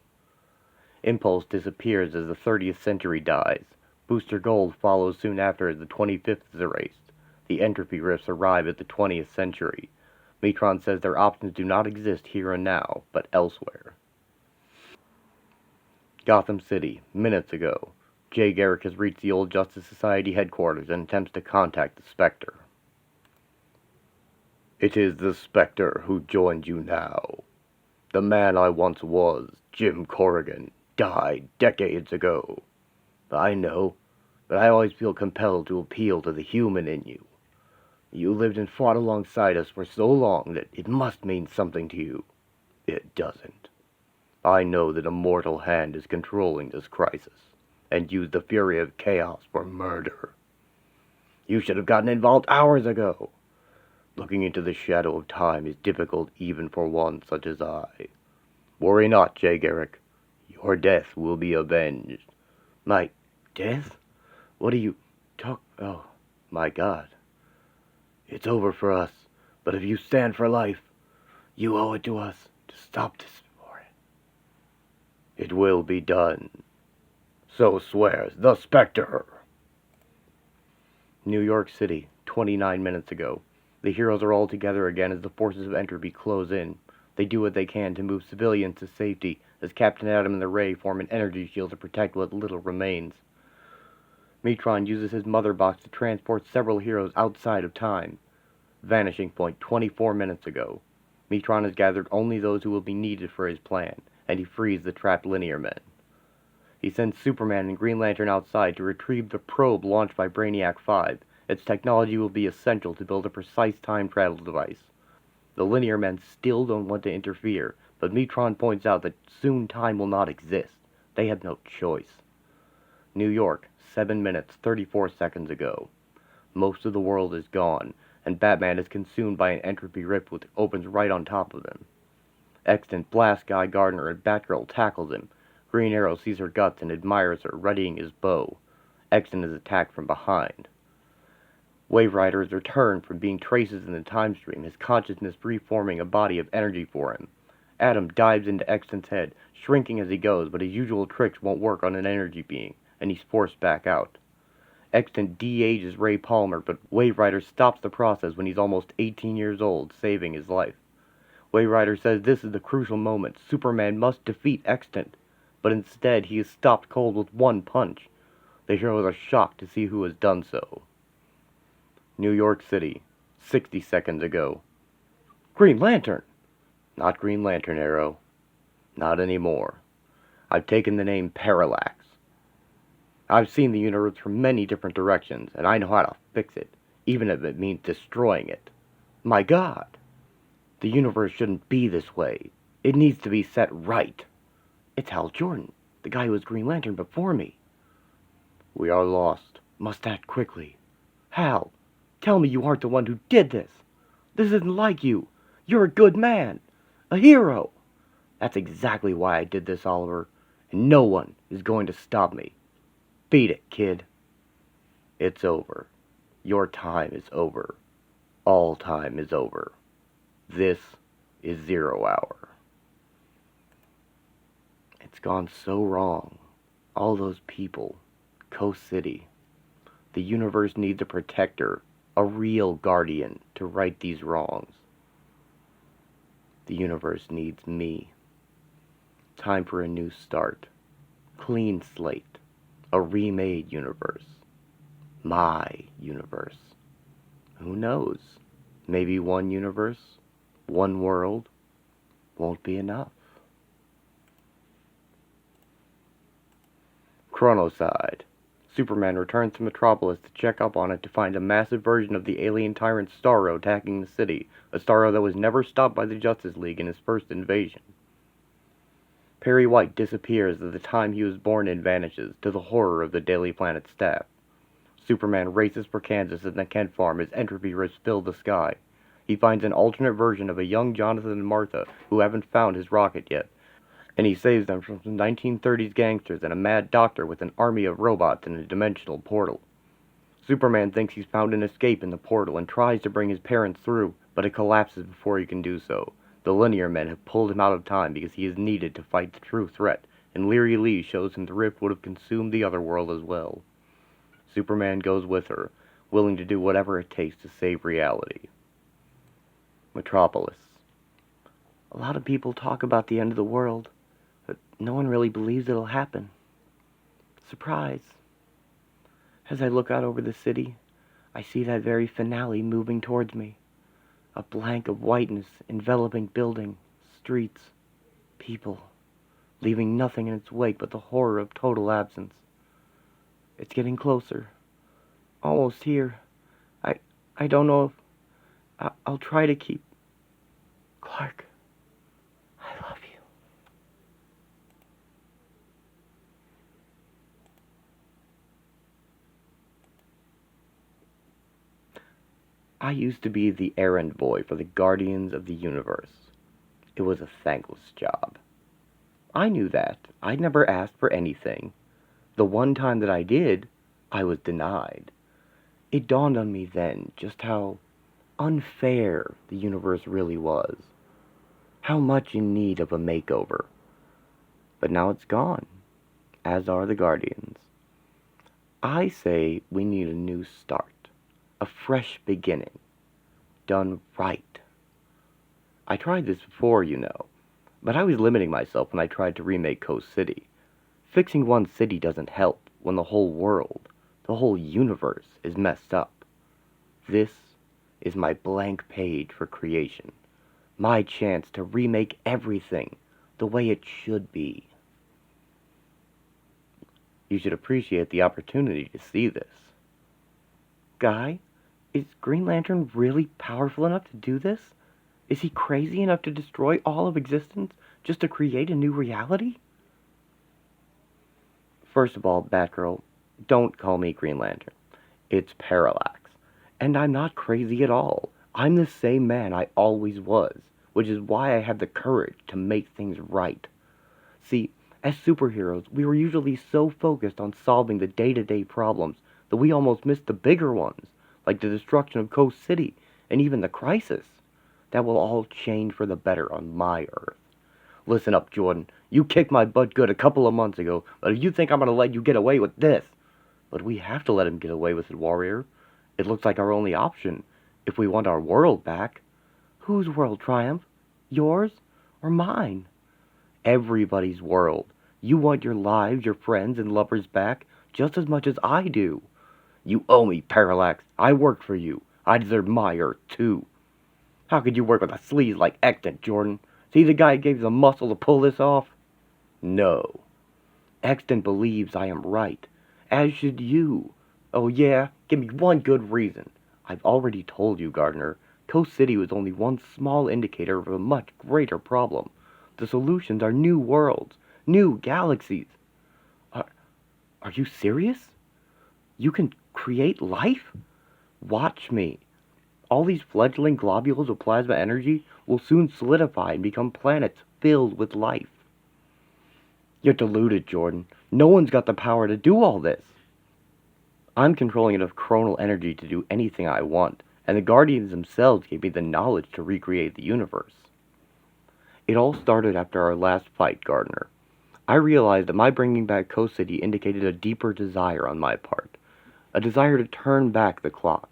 Impulse disappears as the 30th century dies. Booster Gold follows soon after as the 25th is erased. The entropy rifts arrive at the 20th century. Metron says their options do not exist here and now, but elsewhere. Gotham City, minutes ago. Jay Garrick has reached the old Justice Society headquarters and attempts to contact the Spectre. It is the Spectre who joins you now. The man I once was, Jim Corrigan, died decades ago. I know, but I always feel compelled to appeal to the human in you. You lived and fought alongside us for so long that it must mean something to you. It doesn't. I know that a mortal hand is controlling this crisis, and used the fury of chaos for murder. You should have gotten involved hours ago. Looking into the shadow of time is difficult even for one such as I. Worry not, Jay Garrick. Your death will be avenged. My death? What do you talk? Oh, my God. It's over for us, but if you stand for life, you owe it to us to stop this war. It will be done. So swears the Spectre. New York City, 29 minutes ago. The heroes are all together again as the forces of entropy close in. They do what they can to move civilians to safety as Captain Atom and the Ray form an energy shield to protect what little remains. Metron uses his mother box to transport several heroes outside of time. Vanishing point 24 minutes ago. Metron has gathered only those who will be needed for his plan, and he frees the trapped Linear Men. He sends Superman and Green Lantern outside to retrieve the probe launched by Brainiac 5. Its technology will be essential to build a precise time travel device. The Linear Men still don't want to interfere, but Metron points out that soon time will not exist. They have no choice. New York, 7 minutes, 34 seconds ago. Most of the world is gone, and Batman is consumed by an entropy rift which opens right on top of him. Extant blasts Guy Gardner and Batgirl tackles him. Green Arrow sees her guts and admires her, readying his bow. Extant is attacked from behind. Waverider has returned from being traces in the time stream, his consciousness reforming a body of energy for him. Atom dives into Extant's head, shrinking as he goes, but his usual tricks won't work on an energy being, and he's forced back out. Extant de-ages Ray Palmer, but Waverider stops the process when he's almost 18 years old, saving his life. Waverider says this is the crucial moment. Superman must defeat Extant, but instead he is stopped cold with one punch. The heroes are shocked to see who has done so. New York City, 60 seconds ago. Green Lantern! Not Green Lantern, Arrow. Not anymore. I've taken the name Parallax. I've seen the universe from many different directions, and I know how to fix it, even if it means destroying it. My God! The universe shouldn't be this way. It needs to be set right. It's Hal Jordan, the guy who was Green Lantern before me. We are lost. Must act quickly. Hal, tell me you aren't the one who did this. This isn't like you. You're a good man. A hero. That's exactly why I did this, Oliver. And no one is going to stop me. Beat it, kid. It's over. Your time is over. All time is over. This is 0 hour. It's gone so wrong. All those people. Coast City. The universe needs a protector, a real guardian, to right these wrongs. The universe needs me. Time for a new start. Clean slate. A remade universe. My universe. Who knows? Maybe one universe, one world, won't be enough. Chronoside. Superman returns to Metropolis to check up on it to find a massive version of the alien tyrant Starro attacking the city, a Starro that was never stopped by the Justice League in his first invasion. Perry White disappears at the time he was born and vanishes, to the horror of the Daily Planet staff. Superman races for Kansas at the Kent farm as entropy rifts fill the sky. He finds an alternate version of a young Jonathan and Martha who haven't found his rocket yet, and he saves them from some 1930s gangsters and a mad doctor with an army of robots in a dimensional portal. Superman thinks he's found an escape in the portal and tries to bring his parents through, but it collapses before he can do so. The Linear Men have pulled him out of time because he is needed to fight the true threat, and Leary Lee shows him the rift would have consumed the other world as well. Superman goes with her, willing to do whatever it takes to save reality. Metropolis. A lot of people talk about the end of the world, but no one really believes it'll happen. Surprise. As I look out over the city, I see that very finale moving towards me. A blank of whiteness enveloping building, streets, people, leaving nothing in its wake but the horror of total absence. It's getting closer. Almost here. I don't know if... I'll try to keep... Clark, I love you. I used to be the errand boy for the Guardians of the Universe. It was a thankless job. I knew that. I'd never asked for anything. The one time that I did, I was denied. It dawned on me then just how unfair the universe really was. How much in need of a makeover. But now it's gone, as are the Guardians. I say we need a new start, a fresh beginning, done right. I tried this before, but I was limiting myself when I tried to remake Coast City. Fixing one city doesn't help when the whole world, the whole universe is messed up. This is my blank page for creation, my chance to remake everything the way it should be. You should appreciate the opportunity to see this. Guy, is Green Lantern really powerful enough to do this? Is he crazy enough to destroy all of existence just to create a new reality? First of all, Batgirl, don't call me Green Lantern. It's Parallax. And I'm not crazy at all. I'm the same man I always was, which is why I have the courage to make things right. See, as superheroes, we were usually so focused on solving the day-to-day problems that we almost missed the bigger ones, like the destruction of Coast City and even the crisis. That will all change for the better on my Earth. Listen up, Jordan. You kicked my butt good a couple of months ago, but if you think I'm going to let you get away with this... But we have to let him get away with it, Warrior. It looks like our only option, if we want our world back. Whose world, Triumph? Yours or mine? Everybody's world. You want your lives, your friends, and lovers back just as much as I do. You owe me, Parallax. I worked for you. I deserve my Earth, too. How could you work with a sleaze like Extant, Jordan? See the guy who gave you the muscle to pull this off? No. Extant believes I am right, as should you. Oh yeah? Give me one good reason. I've already told you, Gardner. Coast City was only one small indicator of a much greater problem. The solutions are new worlds, new galaxies. Are you serious? You can create life? Watch me. All these fledgling globules of plasma energy will soon solidify and become planets filled with life. You're deluded, Jordan. No one's got the power to do all this. I'm controlling enough chronal energy to do anything I want, and the Guardians themselves gave me the knowledge to recreate the universe. It all started after our last fight, Gardner. I realized that my bringing back Coast City indicated a deeper desire on my part, a desire to turn back the clock.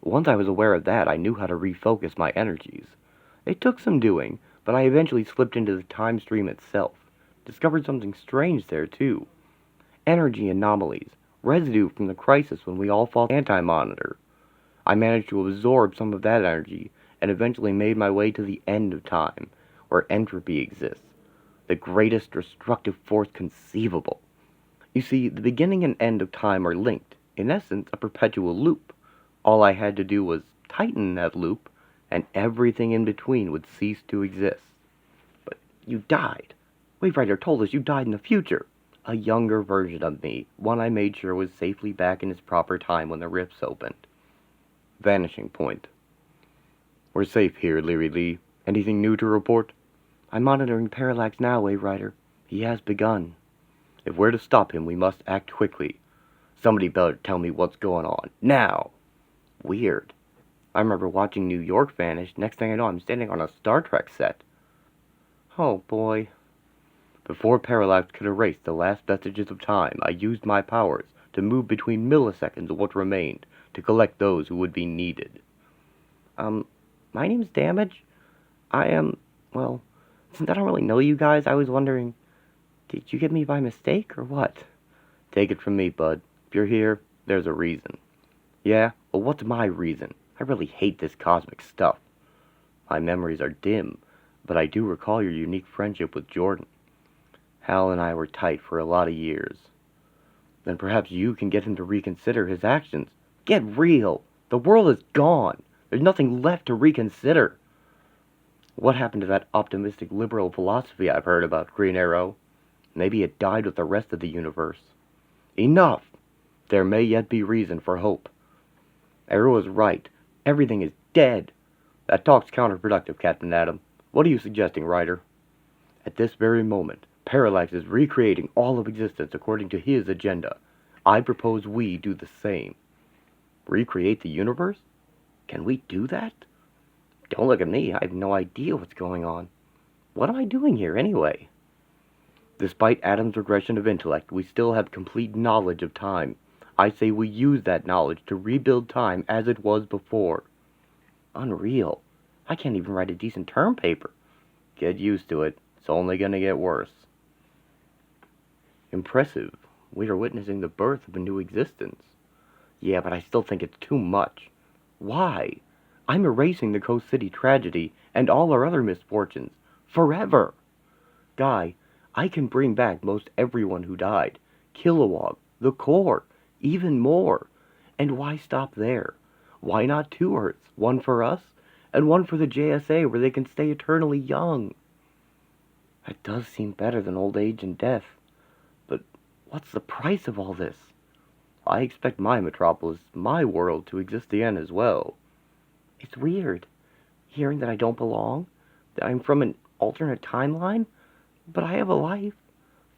Once I was aware of that, I knew how to refocus my energies. It took some doing, but I eventually slipped into the time stream itself. Discovered something strange there, too. Energy anomalies, residue from the crisis when we all fought Anti-Monitor. I managed to absorb some of that energy, and eventually made my way to the end of time, where entropy exists, the greatest destructive force conceivable. You see, the beginning and end of time are linked, in essence, a perpetual loop. All I had to do was tighten that loop, and everything in between would cease to exist. But you died. Waverider told us you died in the future. A younger version of me, one I made sure was safely back in its proper time when the rifts opened. Vanishing point. We're safe here, Leary Lee. Anything new to report? I'm monitoring Parallax now, Waverider. He has begun. If we're to stop him, we must act quickly. Somebody better tell me what's going on. Now! Weird. I remember watching New York vanish. Next thing I know, I'm standing on a Star Trek set. Oh, boy. Before Parallax could erase the last vestiges of time, I used my powers to move between milliseconds of what remained to collect those who would be needed. My name's Damage. Well, since I don't really know you guys, I was wondering, did you get me by mistake, or what? Take it from me, bud. If you're here, there's a reason. Yeah? Well, what's my reason? I really hate this cosmic stuff. My memories are dim, but I do recall your unique friendship with Jordan. Hal and I were tight for a lot of years. Then perhaps you can get him to reconsider his actions. Get real! The world is gone! There's nothing left to reconsider! What happened to that optimistic liberal philosophy I've heard about, Green Arrow? Maybe it died with the rest of the universe. Enough! There may yet be reason for hope. Arrow is right. Everything is dead. That talk's counterproductive, Captain Atom. What are you suggesting, Ryder? At this very moment, Parallax is recreating all of existence according to his agenda. I propose we do the same. Recreate the universe? Can we do that? Don't look at me. I have no idea what's going on. What am I doing here, anyway? Despite Adam's regression of intellect, we still have complete knowledge of time. I say we use that knowledge to rebuild time as it was before. Unreal. I can't even write a decent term paper. Get used to it. It's only gonna get worse. Impressive. We are witnessing the birth of a new existence. Yeah, but I still think it's too much. Why? I'm erasing the Coast City tragedy and all our other misfortunes. Forever. Guy, I can bring back most everyone who died. Kilowog, the core, even more. And why stop there? Why not 2 Earths? One for us, and one for the JSA where they can stay eternally young. That does seem better than old age and death. But what's the price of all this? I expect my metropolis, my world, to exist again as well. It's weird, hearing that I don't belong, that I'm from an alternate timeline, but I have a life,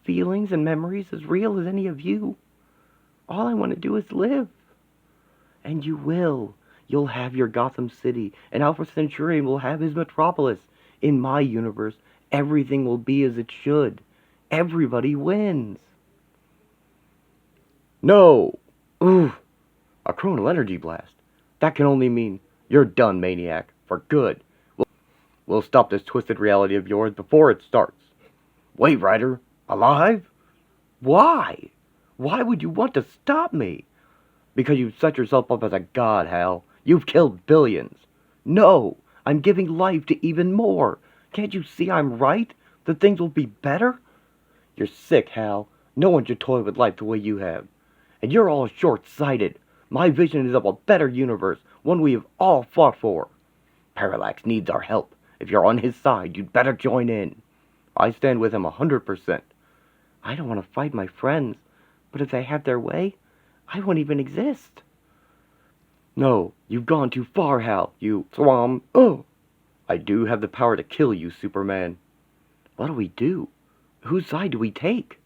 feelings and memories as real as any of you. All I want to do is live. And you will. You'll have your Gotham City, and Alpha Centurion will have his metropolis. In my universe, everything will be as it should. Everybody wins. No! Ooh! A chronal energy blast. That can only mean you're done, maniac. For good. We'll stop this twisted reality of yours before it starts. Waverider? Alive? Why? Why would you want to stop me? Because you've set yourself up as a god, Hal. You've killed billions. No! I'm giving life to even more. Can't you see I'm right? That things will be better? You're sick, Hal. No one should toy with life the way you have. And you're all short-sighted. My vision is of a better universe, one we have all fought for. Parallax needs our help. If you're on his side, you'd better join in. I stand with him 100%. I don't want to fight my friends, but if they have their way, I won't even exist. No, you've gone too far, Hal. You swam. Oh! I do have the power to kill you, Superman. What do we do? Whose side do we take?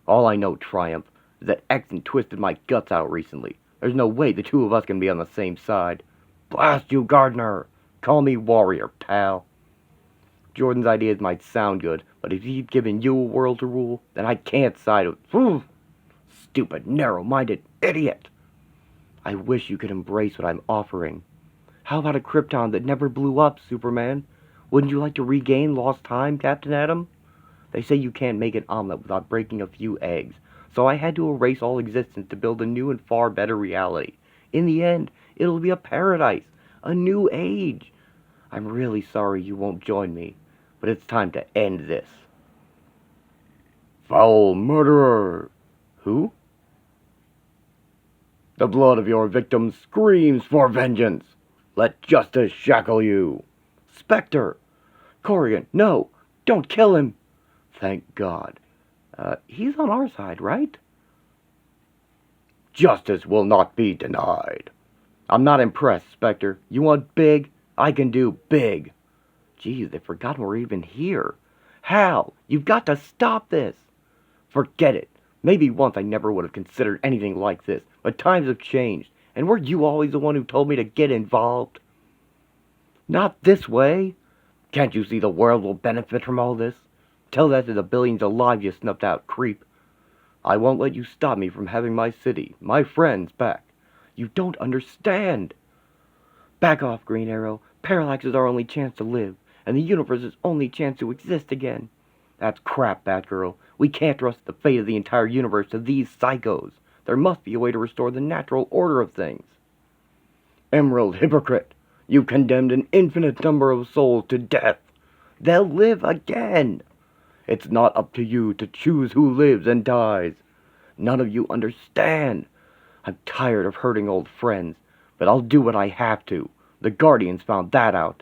All I know, Triumph, is that Extant twisted my guts out recently. There's no way the two of us can be on the same side. Blast you, Gardner! Call me Warrior, pal. Jordan's ideas might sound good, but if he's given you a world to rule, then I can't side with... Stupid, narrow-minded idiot! I wish you could embrace what I'm offering. How about a Krypton that never blew up, Superman? Wouldn't you like to regain lost time, Captain Atom? They say you can't make an omelet without breaking a few eggs, so I had to erase all existence to build a new and far better reality. In the end, it'll be a paradise, a new age. I'm really sorry you won't join me, but it's time to end this. Foul murderer! Who? The blood of your victims screams for vengeance. Let justice shackle you. Spectre! Corrigan, no! Don't kill him! Thank God. He's on our side, right? Justice will not be denied. I'm not impressed, Spectre. You want big? I can do big. Geez, they've forgotten we're even here. Hal, you've got to stop this. Forget it. Maybe once I never would have considered anything like this, but times have changed, and weren't you always the one who told me to get involved? Not this way. Can't you see the world will benefit from all this? Tell that to the billions alive, you snuffed out creep. I won't let you stop me from having my city, my friends, back. You don't understand. Back off, Green Arrow. Parallax is our only chance to live, and the universe's only chance to exist again. That's crap, Batgirl. We can't trust the fate of the entire universe to these psychos. There must be a way to restore the natural order of things. Emerald hypocrite, you condemned an infinite number of souls to death. They'll live again. It's not up to you to choose who lives and dies. None of you understand. I'm tired of hurting old friends, but I'll do what I have to. The Guardians found that out.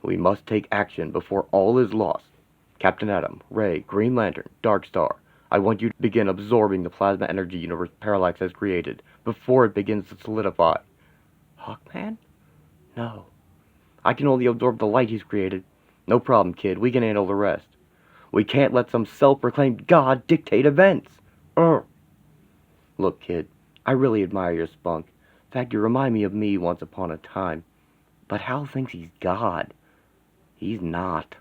We must take action before all is lost. Captain Atom, Ray, Green Lantern, Darkstar, I want you to begin absorbing the plasma energy universe Parallax has created before it begins to solidify. Hawkman? No. I can only absorb the light he's created. No problem, kid. We can handle the rest. We can't let some self-proclaimed god dictate events. Look, kid, I really admire your spunk. In fact, you remind me of me once upon a time. But Hal thinks he's God. He's not.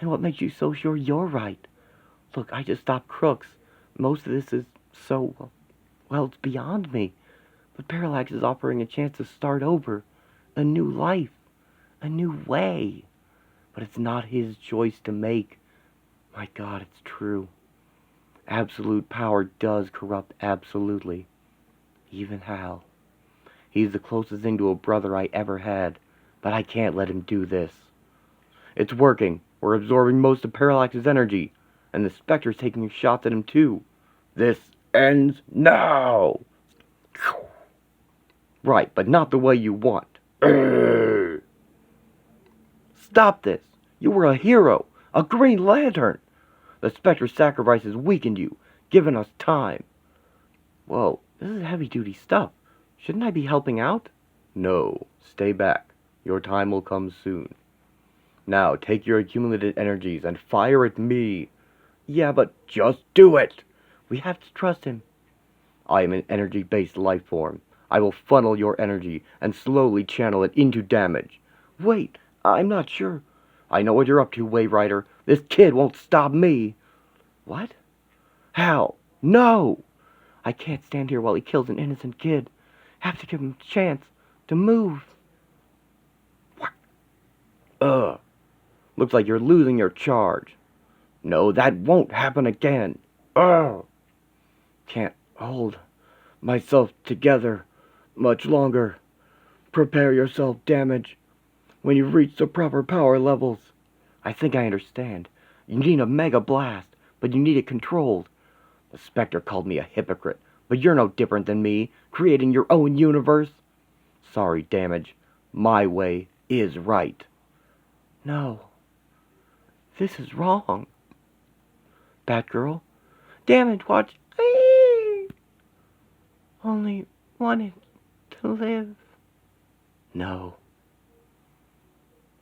And what makes you so sure you're right? Look, I just stopped crooks. Most of this is so, well, it's beyond me. But Parallax is offering a chance to start over. A new life. A new way. But it's not his choice to make. My God, it's true. Absolute power does corrupt absolutely. Even Hal. He's the closest thing to a brother I ever had. But I can't let him do this. It's working. We're absorbing most of Parallax's energy. And the Spectre's taking shots at him too. This ends now! Right, but not the way you want. Stop this! You were a hero! A Green Lantern! The Spectre's sacrifices weakened you, giving us time. Whoa, this is heavy-duty stuff. Shouldn't I be helping out? No, stay back. Your time will come soon. Now, take your accumulated energies and fire at me. Yeah, but just do it! We have to trust him. I am an energy-based life form. I will funnel your energy and slowly channel it into damage. Wait, I'm not sure. I know what you're up to, Waverider. This kid won't stop me. What? Hal, no! I can't stand here while he kills an innocent kid. Have to give him a chance to move. Looks like you're losing your charge. No, that won't happen again. Can't hold myself together much longer. Prepare yourself, damage. When you reach the proper power levels. I think I understand. You need a mega blast, but you need it controlled. The Spectre called me a hypocrite, but you're no different than me, creating your own universe. Sorry, damage. My way is right. No. This is wrong. Batgirl? Damage, watch. Only wanted to live. No.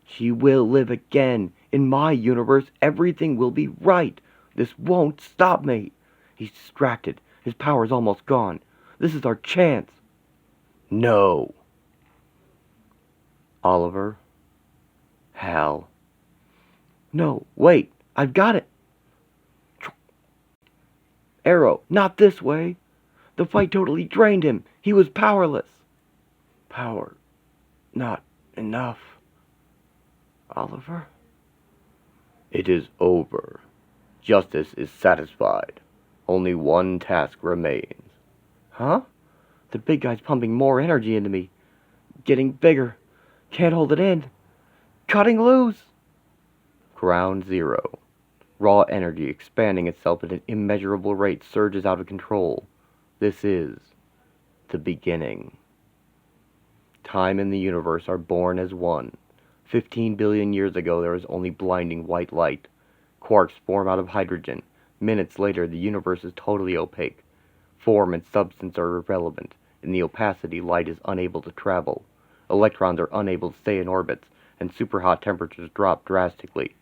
She will live again. In my universe, everything will be right. This won't stop me. He's distracted. His power's almost gone. This is our chance. No. Oliver. Hal. No, wait. I've got it. Arrow, not this way. The fight totally drained him. He was powerless. Power. Not enough. Oliver? It is over. Justice is satisfied. Only one task remains. Huh? The big guy's pumping more energy into me. Getting bigger. Can't hold it in. Cutting loose. Ground zero. Raw energy expanding itself at an immeasurable rate surges out of control. This is the beginning. Time and the universe are born as one. 15 billion years ago there was only blinding white light. Quarks form out of hydrogen. Minutes later the universe is totally opaque. Form and substance are irrelevant. In the opacity light is unable to travel. Electrons are unable to stay in orbits, and superhot temperatures drop drastically.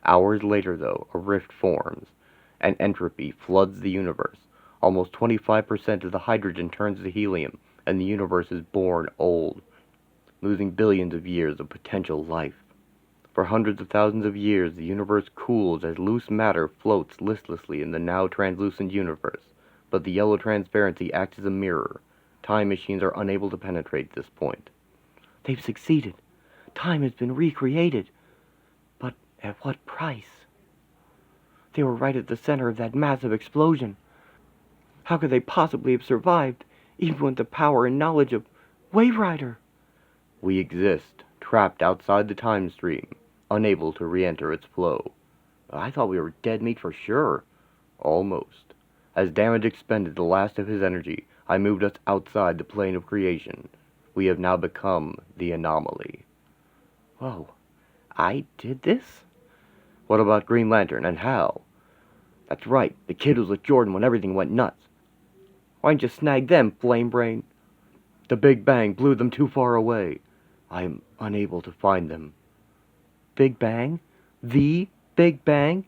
Hours later, though, a rift forms, and entropy floods the universe. Almost 25% of the hydrogen turns to helium, and the universe is born old, losing billions of years of potential life. For hundreds of thousands of years, the universe cools as loose matter floats listlessly in the now translucent universe, but the yellow transparency acts as a mirror. Time machines are unable to penetrate this point. They've succeeded. Time has been recreated. But at what price? They were right at the center of that massive explosion. How could they possibly have survived, even with the power and knowledge of Waverider? We exist, trapped outside the time stream, unable to re-enter its flow. I thought we were dead meat for sure. Almost. As damage expended the last of his energy, I moved us outside the plane of creation. We have now become the anomaly. Whoa, I did this? What about Green Lantern and Hal? That's right, the kid was with Jordan when everything went nuts. Why didn't you snag them, Flame Brain? The Big Bang blew them too far away. I am unable to find them. Big Bang? The Big Bang?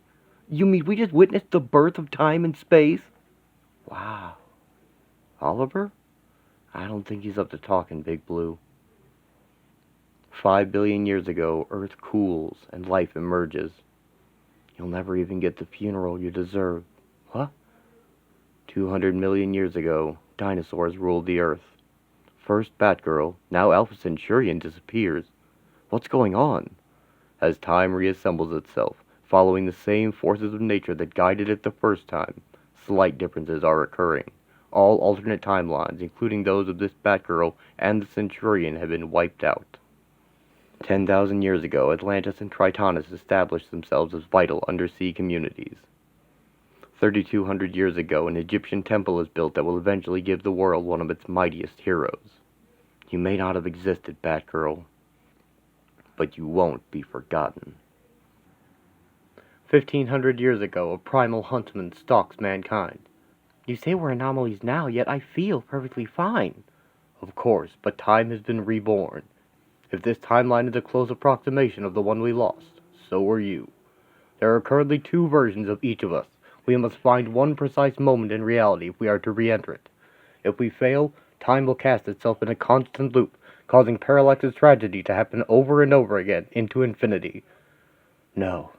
You mean we just witnessed the birth of time and space? Wow. Oliver? I don't think he's up to talking, Big Blue. 5 billion years ago, Earth cools and life emerges. You'll never even get the funeral you deserve. What? 200 million years ago, dinosaurs ruled the Earth. First Batgirl, now Alpha Centurion disappears. What's going on? As time reassembles itself, following the same forces of nature that guided it the first time, slight differences are occurring. All alternate timelines, including those of this Batgirl and the Centurion, have been wiped out. 10,000 years ago, Atlantis and Tritonus established themselves as vital undersea communities. 3,200 years ago, an Egyptian temple is built that will eventually give the world one of its mightiest heroes. You may not have existed, Batgirl, but you won't be forgotten. 1,500 years ago, a primal huntsman stalks mankind. You say we're anomalies now, yet I feel perfectly fine. Of course, but time has been reborn. If this timeline is a close approximation of the one we lost, so are you. There are currently 2 versions of each of us. We must find one precise moment in reality if we are to re-enter it. If we fail, time will cast itself in a constant loop, causing Parallax's tragedy to happen over and over again into infinity. No,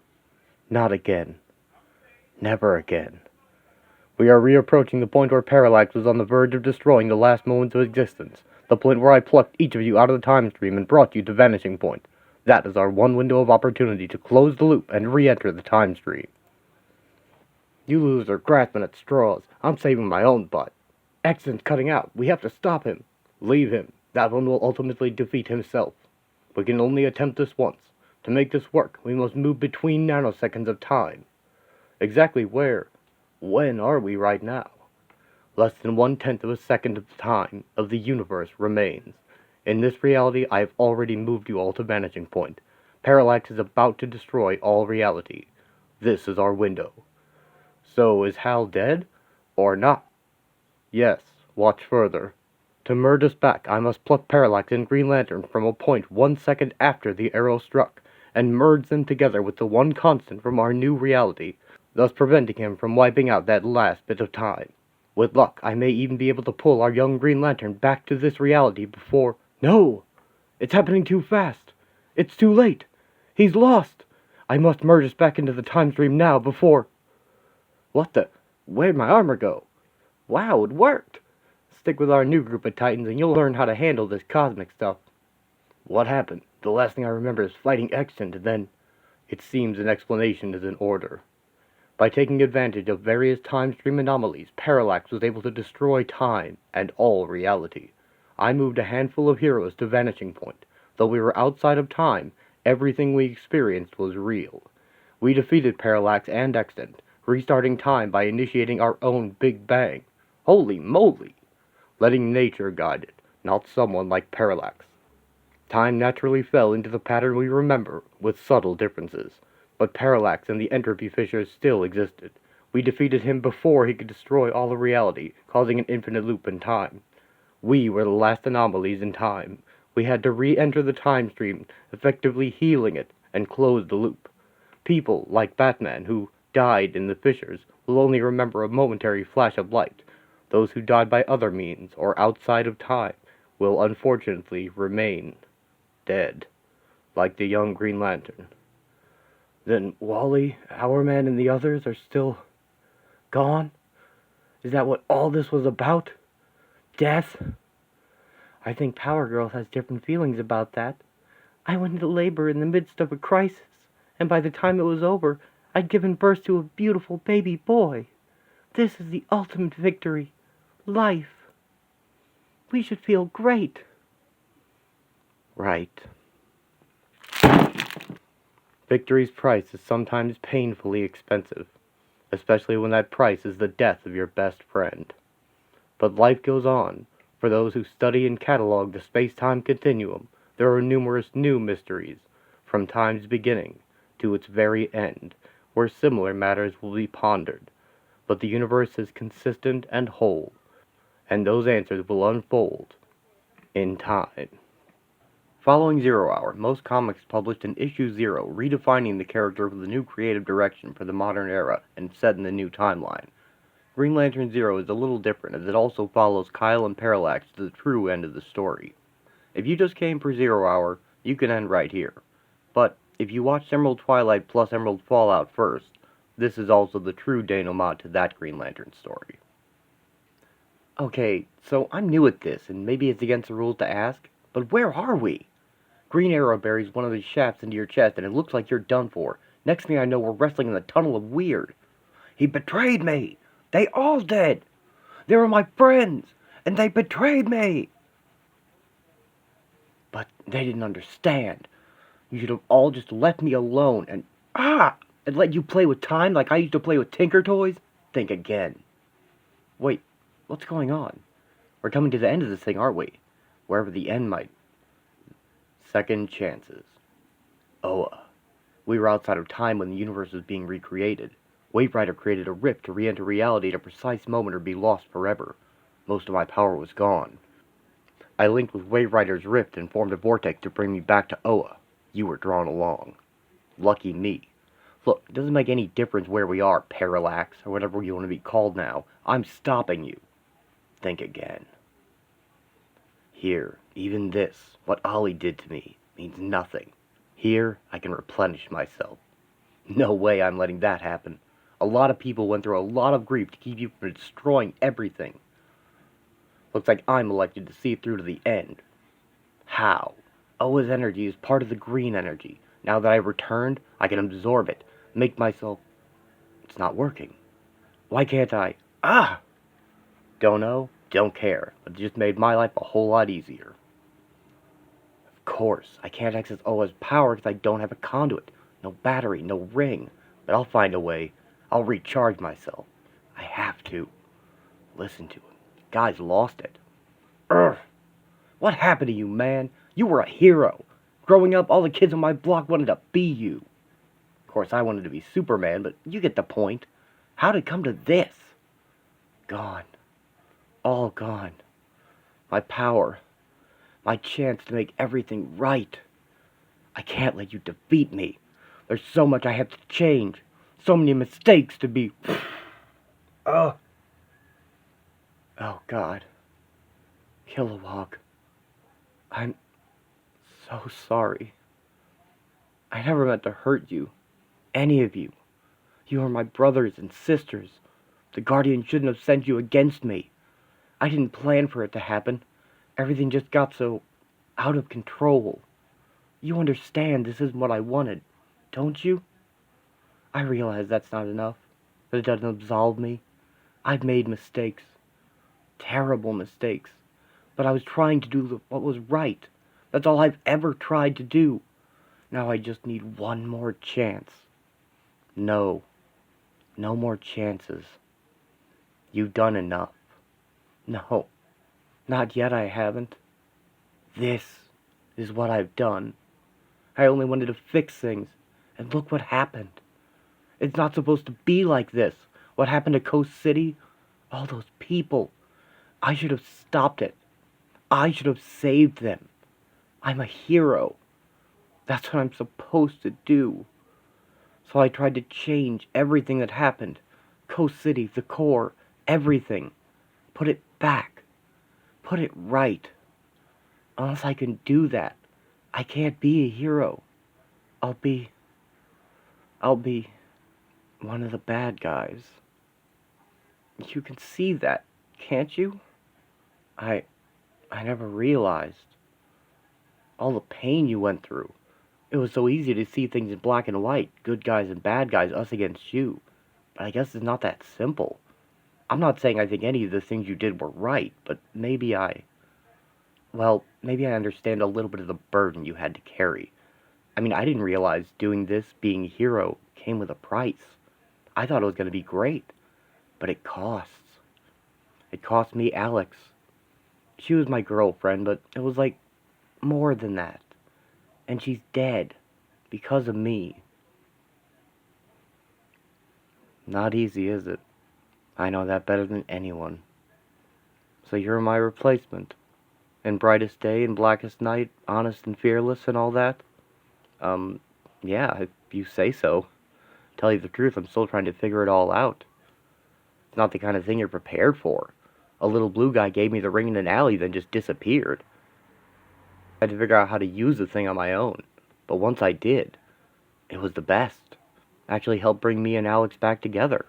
not again. Never again. We are reapproaching the point where Parallax was on the verge of destroying the last moments of existence, the point where I plucked each of you out of the time stream and brought you to Vanishing Point. That is our one window of opportunity to close the loop and re-enter the time stream. You losers are grasping at straws. I'm saving my own butt. Extant's cutting out. We have to stop him. Leave him. That one will ultimately defeat himself. We can only attempt this once. To make this work, we must move between nanoseconds of time. Exactly where, when are we right now? Less than 1/10 of a second of the time of the universe remains. In this reality, I have already moved you all to Vanishing Point. Parallax is about to destroy all reality. This is our window. So, is Hal dead? Or not? Yes, watch further. To merge us back, I must pluck Parallax and Green Lantern from a point 1 second after the arrow struck, and merge them together with the one constant from our new reality, thus preventing him from wiping out that last bit of time. With luck, I may even be able to pull our young Green Lantern back to this reality before... No! It's happening too fast! It's too late! He's lost! I must merge us back into the time stream now before... What the... Where'd my armor go? Wow, it worked! Stick with our new group of Titans and you'll learn how to handle this cosmic stuff. What happened? The last thing I remember is fighting Extant and then... It seems an explanation is in order. By taking advantage of various time stream anomalies, Parallax was able to destroy time and all reality. I moved a handful of heroes to Vanishing Point. Though we were outside of time, everything we experienced was real. We defeated Parallax and Extant, restarting time by initiating our own Big Bang. Holy moly! Letting nature guide it, not someone like Parallax. Time naturally fell into the pattern we remember, with subtle differences. But Parallax and the entropy fissures still existed. We defeated him before he could destroy all of reality, causing an infinite loop in time. We were the last anomalies in time. We had to re-enter the time stream, effectively healing it, and close the loop. People, like Batman, who died in the fissures, will only remember a momentary flash of light. Those who died by other means, or outside of time, will unfortunately remain dead, like the young Green Lantern. Then Wally, Hourman, and the others are still gone? Is that what all this was about? Death? I think Power Girl has different feelings about that. I went into labor in the midst of a crisis, and by the time it was over, I'd given birth to a beautiful baby boy. This is the ultimate victory. Life. We should feel great. Right. Victory's price is sometimes painfully expensive, especially when that price is the death of your best friend. But life goes on. For those who study and catalog the space-time continuum, there are numerous new mysteries, from time's beginning to its very end, where similar matters will be pondered. But the universe is consistent and whole, and those answers will unfold in time. Following Zero Hour, most comics published in Issue 0, redefining the character with a new creative direction for the modern era and set in the new timeline. Green Lantern Zero is a little different, as it also follows Kyle and Parallax to the true end of the story. If you just came for Zero Hour, you can end right here. But If you watched Emerald Twilight plus Emerald Fallout first, this is also the true denouement to that Green Lantern story. Okay, so I'm new at this, and maybe it's against the rules to ask, but where are we? Green Arrow buries one of these shafts into your chest, and it looks like you're done for. Next thing I know, we're wrestling in the Tunnel of Weird. He betrayed me! They all did! They were my friends, and they betrayed me! But they didn't understand. You should have all just left me alone and let you play with time like I used to play with Tinker Toys? Think again. Wait, what's going on? We're coming to the end of this thing, aren't we? Wherever the end might. Second chances. Oa. We were outside of time when the universe was being recreated. Waverider created a rift to re-enter reality at a precise moment or be lost forever. Most of my power was gone. I linked with Waverider's rift and formed a vortex to bring me back to Oa. You were drawn along. Lucky me. Look, it doesn't make any difference where we are, Parallax, or whatever you want to be called now. I'm stopping you. Think again. Here, even this, what Ollie did to me, means nothing. Here, I can replenish myself. No way I'm letting that happen. A lot of people went through a lot of grief to keep you from destroying everything. Looks like I'm elected to see through to the end. How? Oa's energy is part of the green energy. Now that I've returned, I can absorb it, make myself... It's not working. Why can't I? Don't know, don't care. It just made my life a whole lot easier. Of course, I can't access Oa's power because I don't have a conduit. No battery, no ring. But I'll find a way. I'll recharge myself. I have to. Listen to him. The guy's lost it. Urgh! What happened to you, man? You were a hero. Growing up, all the kids on my block wanted to be you. Of course, I wanted to be Superman, but you get the point. How did it come to this? Gone. All gone. My power. My chance to make everything right. I can't let you defeat me. There's so much I have to change. So many mistakes to be... Oh, God. Kilowog. I'm so sorry. I never meant to hurt you. Any of you. You are my brothers and sisters. The Guardian shouldn't have sent you against me. I didn't plan for it to happen. Everything just got so out of control. You understand this isn't what I wanted, don't you? I realize that's not enough, that it doesn't absolve me. I've made mistakes. Terrible mistakes. But I was trying to do what was right. That's all I've ever tried to do. Now I just need one more chance. No. No more chances. You've done enough. No. Not yet I haven't. This is what I've done. I only wanted to fix things. And look what happened. It's not supposed to be like this. What happened to Coast City? All those people. I should have stopped it. I should have saved them. I'm a hero. That's what I'm supposed to do. So I tried to change everything that happened. Coast City, the core, everything. Put it back. Put it right. Unless I can do that, I can't be a hero. I'll be one of the bad guys. You can see that, can't you? I never realized. All the pain you went through. It was so easy to see things in black and white. Good guys and bad guys, us against you. But I guess it's not that simple. I'm not saying I think any of the things you did were right, but maybe I understand a little bit of the burden you had to carry. I mean, I didn't realize doing this, being a hero, came with a price. I thought it was going to be great. But it costs. It cost me Alex. She was my girlfriend, but it was like more than that. And she's dead. Because of me. Not easy, is it? I know that better than anyone. So you're my replacement. And brightest day and blackest night, honest and fearless and all that? Yeah, if you say so. Tell you the truth, I'm still trying to figure it all out. It's not the kind of thing you're prepared for. A little blue guy gave me the ring in an alley, then just disappeared. I had to figure out how to use the thing on my own. But once I did, It was the best. Actually helped bring me and Alex back together.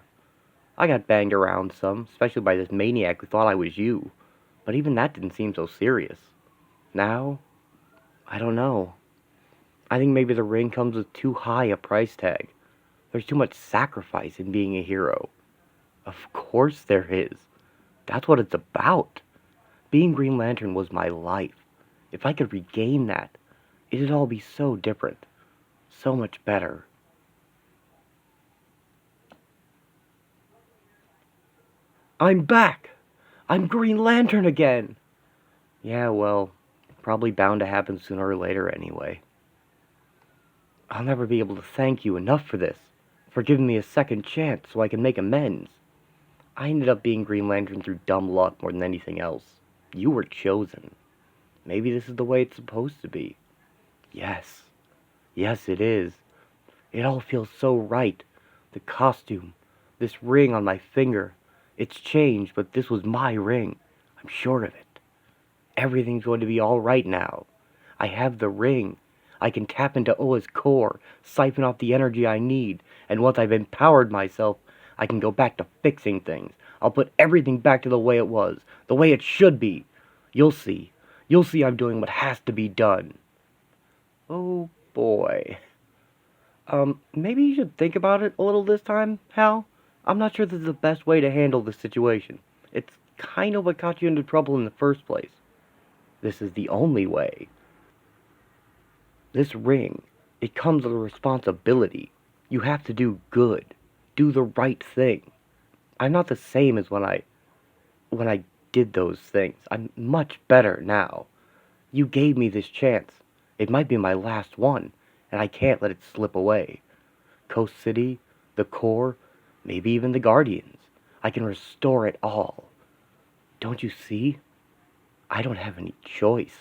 I got banged around some, especially by this maniac who thought I was you. But even that didn't seem so serious. Now, I don't know. I think maybe the ring comes with too high a price tag. There's too much sacrifice in being a hero. Of course there is. That's what it's about. Being Green Lantern was my life. If I could regain that, it'd all be so different. So much better. I'm back! I'm Green Lantern again! Yeah, well, probably bound to happen sooner or later anyway. I'll never be able to thank you enough for this, for giving me a second chance so I can make amends. I ended up being Green Lantern through dumb luck more than anything else. You were chosen. Maybe this is the way it's supposed to be. Yes. Yes, it is. It all feels so right. The costume, this ring on my finger. It's changed, but this was my ring. I'm sure of it. Everything's going to be all right now. I have the ring. I can tap into Oa's core, siphon off the energy I need, and once I've empowered myself, I can go back to fixing things. I'll put everything back to the way it was, the way it should be. You'll see. You'll see I'm doing what has to be done. Oh, boy. Maybe you should think about it a little this time, Hal? I'm not sure this is the best way to handle this situation. It's kind of what got you into trouble in the first place. This is the only way. This ring, it comes with a responsibility. You have to do good. Do the right thing. I'm not the same as when I did those things. I'm much better now. You gave me this chance. It might be my last one, and I can't let it slip away. Coast City, the core, maybe even the Guardians. I can restore it all. Don't you see? I don't have any choice.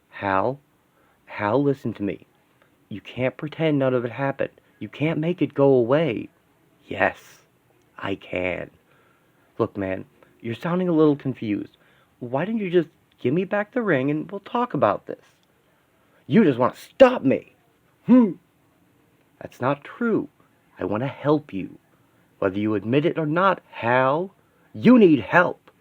Hal, listen to me. You can't pretend none of it happened. You can't make it go away. Yes, I can. Look, man, you're sounding a little confused. Why don't you just give me back the ring and we'll talk about this? You just want to stop me. That's not true. I want to help you. Whether you admit it or not, Hal, you need help.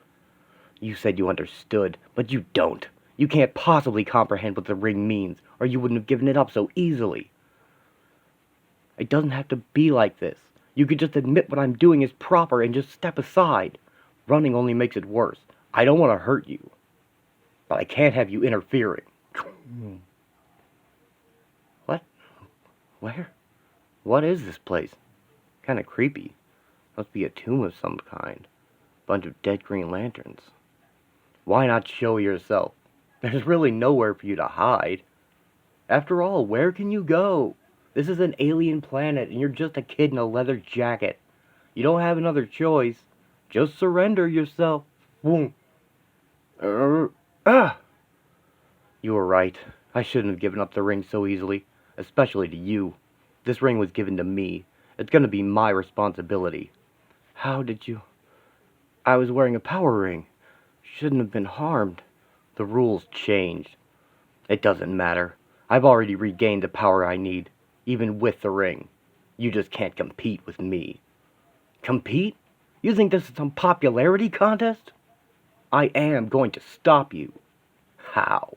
You said you understood, but you don't. You can't possibly comprehend what the ring means, or you wouldn't have given it up so easily. It doesn't have to be like this. You could just admit what I'm doing is proper and just step aside. Running only makes it worse. I don't want to hurt you, but I can't have you interfering. What? Where? What is this place? Kind of creepy. Must be a tomb of some kind. Bunch of dead Green Lanterns. Why not show yourself? There's really nowhere for you to hide. After all, where can you go? This is an alien planet, and you're just a kid in a leather jacket. You don't have another choice. Just surrender yourself. You were right. I shouldn't have given up the ring so easily, especially to you. This ring was given to me. It's gonna be my responsibility. How did you... I was wearing a power ring. Shouldn't have been harmed. The rules changed. It doesn't matter. I've already regained the power I need, even with the ring. You just can't compete with me. Compete? You think this is some popularity contest? I am going to stop you. How?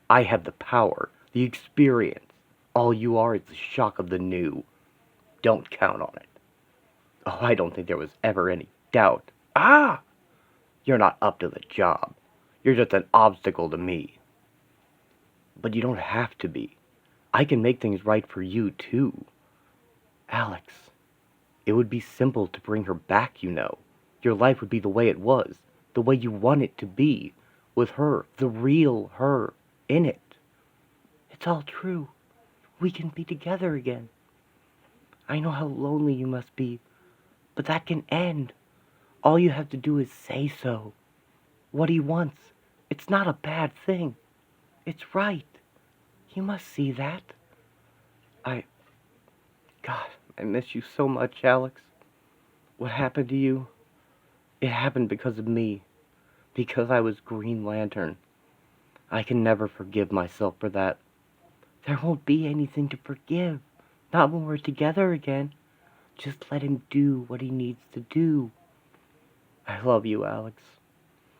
I have the power, the experience. All you are is the shock of the new. Don't count on it. Oh, I don't think there was ever any doubt. You're not up to the job. You're just an obstacle to me. But you don't have to be. I can make things right for you, too. Alex, it would be simple to bring her back, you know. Your life would be the way it was, the way you want it to be, with her, the real her, in it. It's all true. We can be together again. I know how lonely you must be, but that can end. All you have to do is say so. What he wants. It's not a bad thing. It's right. You must see that. God, I miss you so much, Alex. What happened to you? It happened because of me. Because I was Green Lantern. I can never forgive myself for that. There won't be anything to forgive. Not when we're together again. Just let him do what he needs to do. I love you, Alex.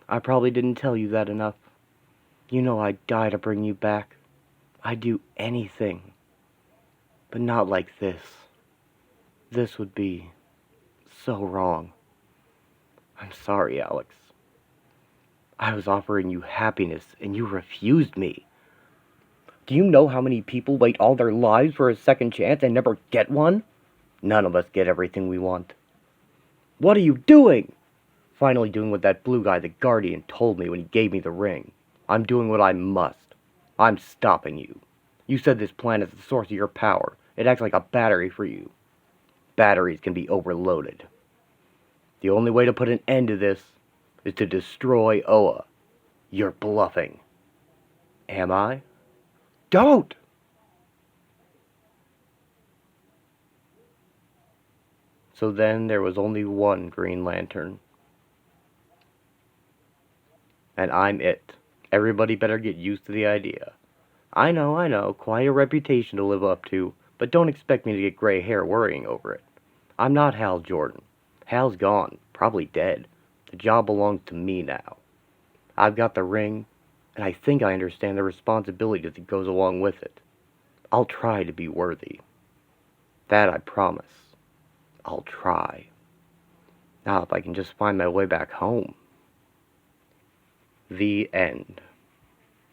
I probably didn't tell you that enough. You know I'd die to bring you back. I'd do anything. But not like this. This would be so wrong. I'm sorry, Alex. I was offering you happiness and you refused me. Do you know how many people wait all their lives for a second chance and never get one? None of us get everything we want. What are you doing? Finally doing what that blue guy, the Guardian, told me when he gave me the ring. I'm doing what I must. I'm stopping you. You said this planet is the source of your power. It acts like a battery for you. Batteries can be overloaded. The only way to put an end to this is to destroy Oa. You're bluffing. Am I? Don't! So then there was only one Green Lantern. And I'm it. Everybody better get used to the idea. I know, quite a reputation to live up to, but don't expect me to get gray hair worrying over it. I'm not Hal Jordan. Hal's gone, probably dead. The job belongs to me now. I've got the ring, and I think I understand the responsibility that goes along with it. I'll try to be worthy. That I promise. I'll try. Now if I can just find my way back home. The end.